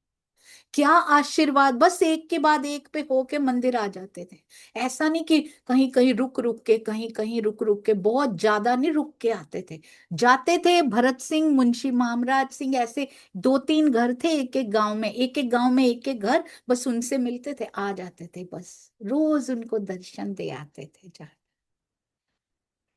क्या आशीर्वाद, बस एक के बाद एक पे होके मंदिर आ जाते थे। ऐसा नहीं कि कहीं कहीं रुक रुक के, कहीं कहीं रुक रुक के, बहुत ज्यादा नहीं रुक के आते थे। जाते थे भरत सिंह, मुंशी मामराज सिंह, ऐसे दो तीन घर थे एक एक गांव में, एक एक गांव में एक एक घर, बस उनसे मिलते थे, आ जाते थे, बस रोज उनको दर्शन दे आते थे।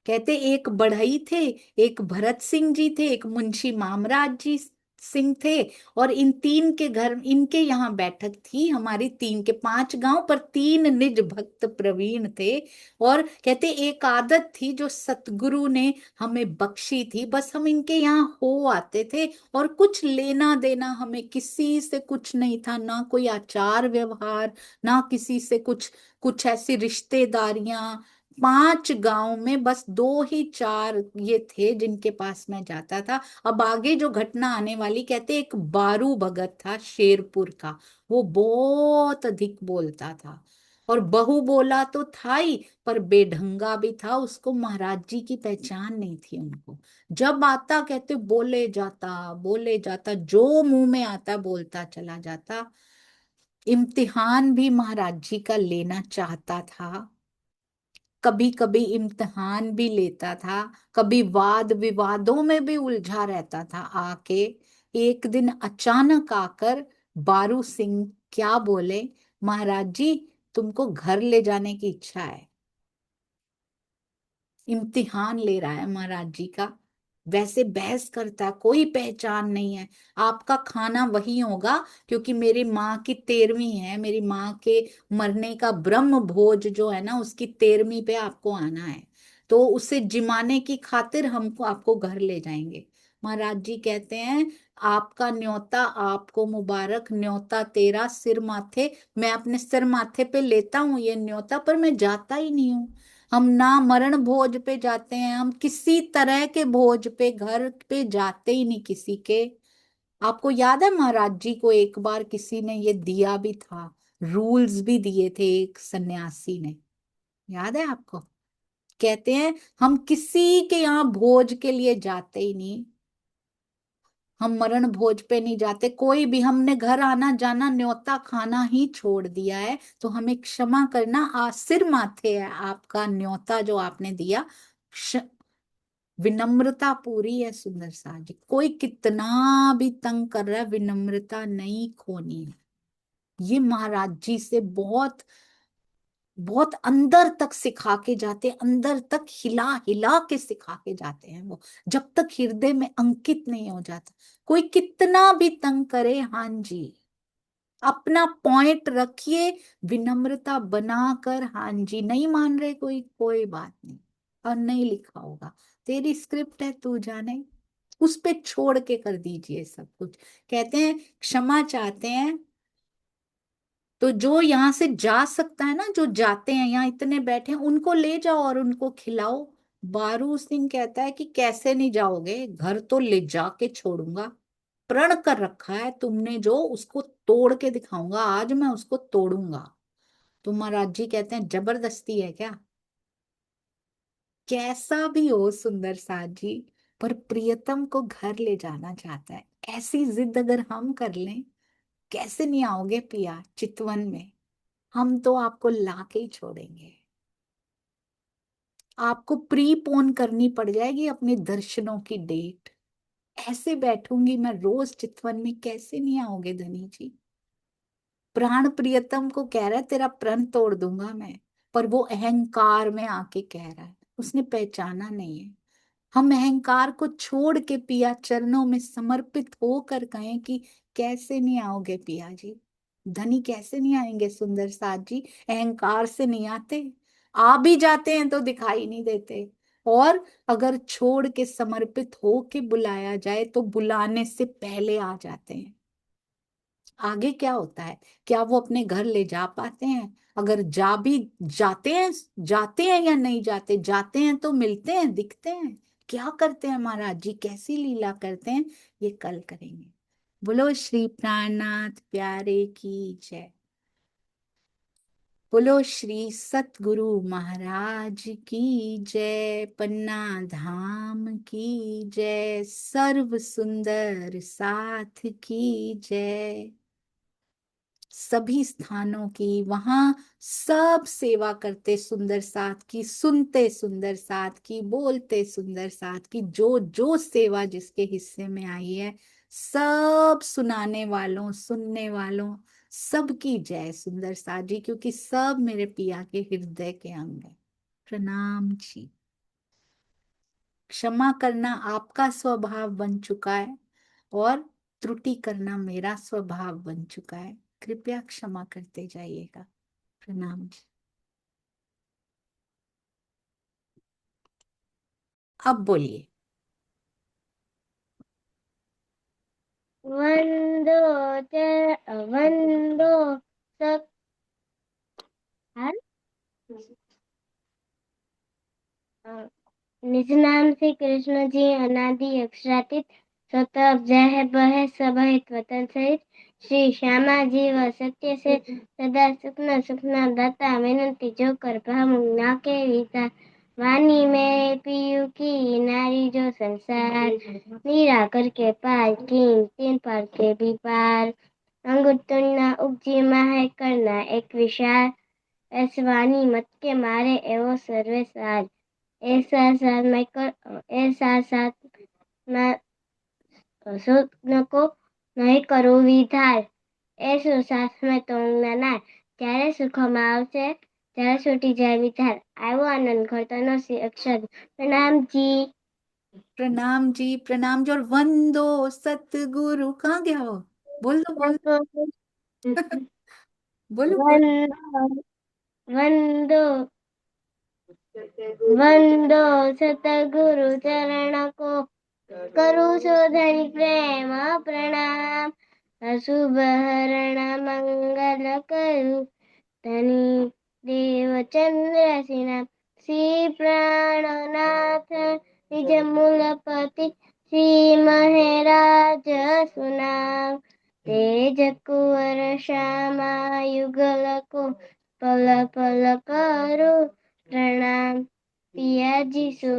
कहते एक बढ़ई थे, एक भरत सिंह जी थे, एक मुंशी मामराज जी सिंह थे, और इन तीन के घर, इनके यहाँ बैठक थी हमारी, तीन के पांच गांव पर तीन निज भक्त प्रवीण थे। और कहते एक आदत थी जो सतगुरु ने हमें बख्शी थी, बस हम इनके यहाँ हो आते थे और कुछ लेना देना हमें किसी से कुछ नहीं था, ना कोई आचार व्यवहार, ना किसी से कुछ कुछ ऐसी रिश्तेदारियां। पांच गांव में बस दो ही चार ये थे जिनके पास मैं जाता था। अब आगे जो घटना आने वाली, कहते एक बारू भगत था शेरपुर का, वो बहुत अधिक बोलता था, और बहु बोला तो था ही, पर बेढंगा भी था। उसको महाराज जी की पहचान नहीं थी उनको। जब आता कहते बोले जाता, जो मुंह में आता बोलता चला जाता। इम्तिहान भी महाराज जी का लेना चाहता था, कभी कभी इम्तिहान भी लेता था, कभी वाद विवादों में भी उलझा रहता था आके। एक दिन अचानक आकर बारू सिंह क्या बोले, महाराज जी तुमको घर ले जाने की इच्छा है। इम्तिहान ले रहा है महाराज जी का, वैसे बहस करता है, कोई पहचान नहीं है। आपका खाना वही होगा, क्योंकि मेरी माँ की 13वीं है, मेरी माँ के मरने का ब्रह्म भोज जो है ना, उसकी 13वीं पे आपको आना है, तो उसे जिमाने की खातिर हमको आपको घर ले जाएंगे। महाराज जी कहते हैं आपका न्योता आपको मुबारक, न्योता तेरा सिर माथे, मैं अपने सिर माथे पे लेता हूँ ये न्योता, पर मैं जाता ही नहीं हूँ। हम ना मरण भोज पे जाते हैं, हम किसी तरह के भोज पे घर पे जाते ही नहीं किसी के। आपको याद है महाराज जी को एक बार किसी ने ये दिया भी था, रूल्स भी दिए थे एक सन्यासी ने, याद है आपको? कहते हैं हम किसी के यहाँ भोज के लिए जाते ही नहीं, हम मरण भोज पे नहीं जाते, कोई भी हमने घर आना जाना न्योता खाना ही छोड़ दिया है, तो हमें क्षमा करना। सिर माथे है आपका न्योता जो आपने दिया। विनम्रता पूरी है सुंदर सा जी, कोई कितना भी तंग कर रहा है, विनम्रता नहीं खोनी है। ये महाराज जी से बहुत बहुत अंदर तक सिखा के जाते, अंदर तक हिला हिला के सिखा के जाते हैं वो, जब तक हृदय में अंकित नहीं हो जाता। कोई कितना भी तंग करे, हाँ जी, अपना पॉइंट रखिए, विनम्रता बनाकर, हाँ जी, नहीं मान रहे कोई, कोई बात नहीं, और नहीं लिखा होगा, तेरी स्क्रिप्ट है, तू जाने, उस पे छोड़ के कर दीजिए सब कुछ। कहते हैं क्षमा चाहते हैं तो जो यहाँ से जा सकता है ना, जो जाते हैं, यहाँ इतने बैठे हैं, उनको ले जाओ और उनको खिलाओ। बारू सिंह कहता है कि कैसे नहीं जाओगे, घर तो ले जाके छोड़ूंगा, प्रण कर रखा है तुमने जो, उसको तोड़ के दिखाऊंगा, आज मैं उसको तोड़ूंगा। तो महाराज जी कहते हैं जबरदस्ती है क्या? कैसा भी हो सुंदर साथ जी, पर प्रियतम को घर ले जाना चाहता है, ऐसी जिद अगर हम कर लें, कैसे नहीं आओगे पिया चितवन में, हम तो आपको लाके ही छोड़ेंगे। आपको प्री पोन करनी पड़ जाएगी अपने दर्शनों की डेट। ऐसे बैठूंगी मैं रोज चितवन में, कैसे नहीं आओगे धनी जी? प्राण प्रियतम को कह रहा है तेरा प्रण तोड़ दूंगा मैं, पर वो अहंकार में आके कह रहा है, उसने पहचाना नहीं है। हम अहंकार को छोड़ के पिया चरणों में समर्पित होकर कहें कि कैसे नहीं आओगे पिया जी, धनी कैसे नहीं आएंगे सुंदर साथ जी, अहंकार से नहीं आते, आ भी जाते हैं तो दिखाई नहीं देते। और अगर छोड़ के समर्पित हो के बुलाया जाए तो बुलाने से पहले आ जाते हैं। आगे क्या होता है, क्या वो अपने घर ले जा पाते हैं? अगर जा भी जाते हैं, जाते हैं या नहीं जाते, जाते हैं तो मिलते हैं, दिखते हैं, क्या करते हैं महाराज जी, कैसी लीला करते हैं, ये कल करेंगे। बोलो श्री प्राणनाथ प्यारे की जय। बोलो श्री सतगुरु महाराज की जय। पन्ना धाम की जय। सर्व सुंदर साथ की जय। सभी स्थानों की, वहां सब सेवा करते सुंदर साथ की, सुनते सुंदर साथ की, बोलते सुंदर साथ की, जो जो सेवा जिसके हिस्से में आई है, सब सुनाने वालों, सुनने वालों, सबकी जय सुंदर साथ जी, क्योंकि सब मेरे पिया के हृदय के अंग है। प्रणाम जी। क्षमा करना आपका स्वभाव बन चुका है, और त्रुटि करना मेरा स्वभाव बन चुका है, कृपया क्षमा करते जाइएगा। प्रणाम जी। अब बोलिए। वंदो वंदो सक हाँ? निज नाम से कृष्ण जी अनादि अक्षरातीत स्वतः जय है बह सब हित वतन सहित श्री श्यामा जी व सत्य से सदा सुखना सुखना दाता विनती जो कर भाव ना के विता वाणी में पीयू की नारी जो संसार मीरा करके पार की तीन पार के भी पार अंगुतुलना उपजी माहे करना एक विचार ऐसी वाणी मत के मारे एवो सर्वे सार ऐसा साथ मैं कर ऐसा साथ मैं को नहीं करूँ विधार ऐसो साथ में તો ના ત્યારે સુખમાં આવશે ત્યારે છૂટી જાય વિચાર આવ્યો આનંદ ઘડતરનો અક્ષર પ્રણામ जी। प्रणाम जी, प्रणाम जी, और वंदो सतगुरु, कहाँ गया हो? बोल दो, बोल दो। बोलो बोलो। वंदो वंदो वंदो सतगुरु चरण को करूँ शोधन प्रेम प्रणाम अशुभ हरण मंगल करूँ धनी देवचंद्र सिना श्री प्राणनाथ निज मूलपति श्री महराज सुनाम तेज कुंवर श्यामा युगल को पल पल करो प्रणाम पिया जी सो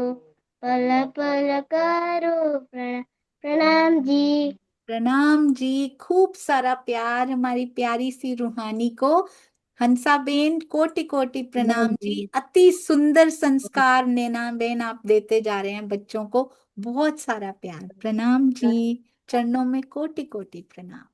पल पल करो प्रणाम प्रणाम प्रणाम जी। प्रणाम जी। खूब सारा प्यार हमारी प्यारी सी रूहानी को। हंसाबेन कोटि कोटि प्रणाम जी। अति सुंदर संस्कार नैना बेन आप देते जा रहे हैं बच्चों को। बहुत सारा प्यार। प्रणाम जी। चरणों में कोटि कोटि प्रणाम।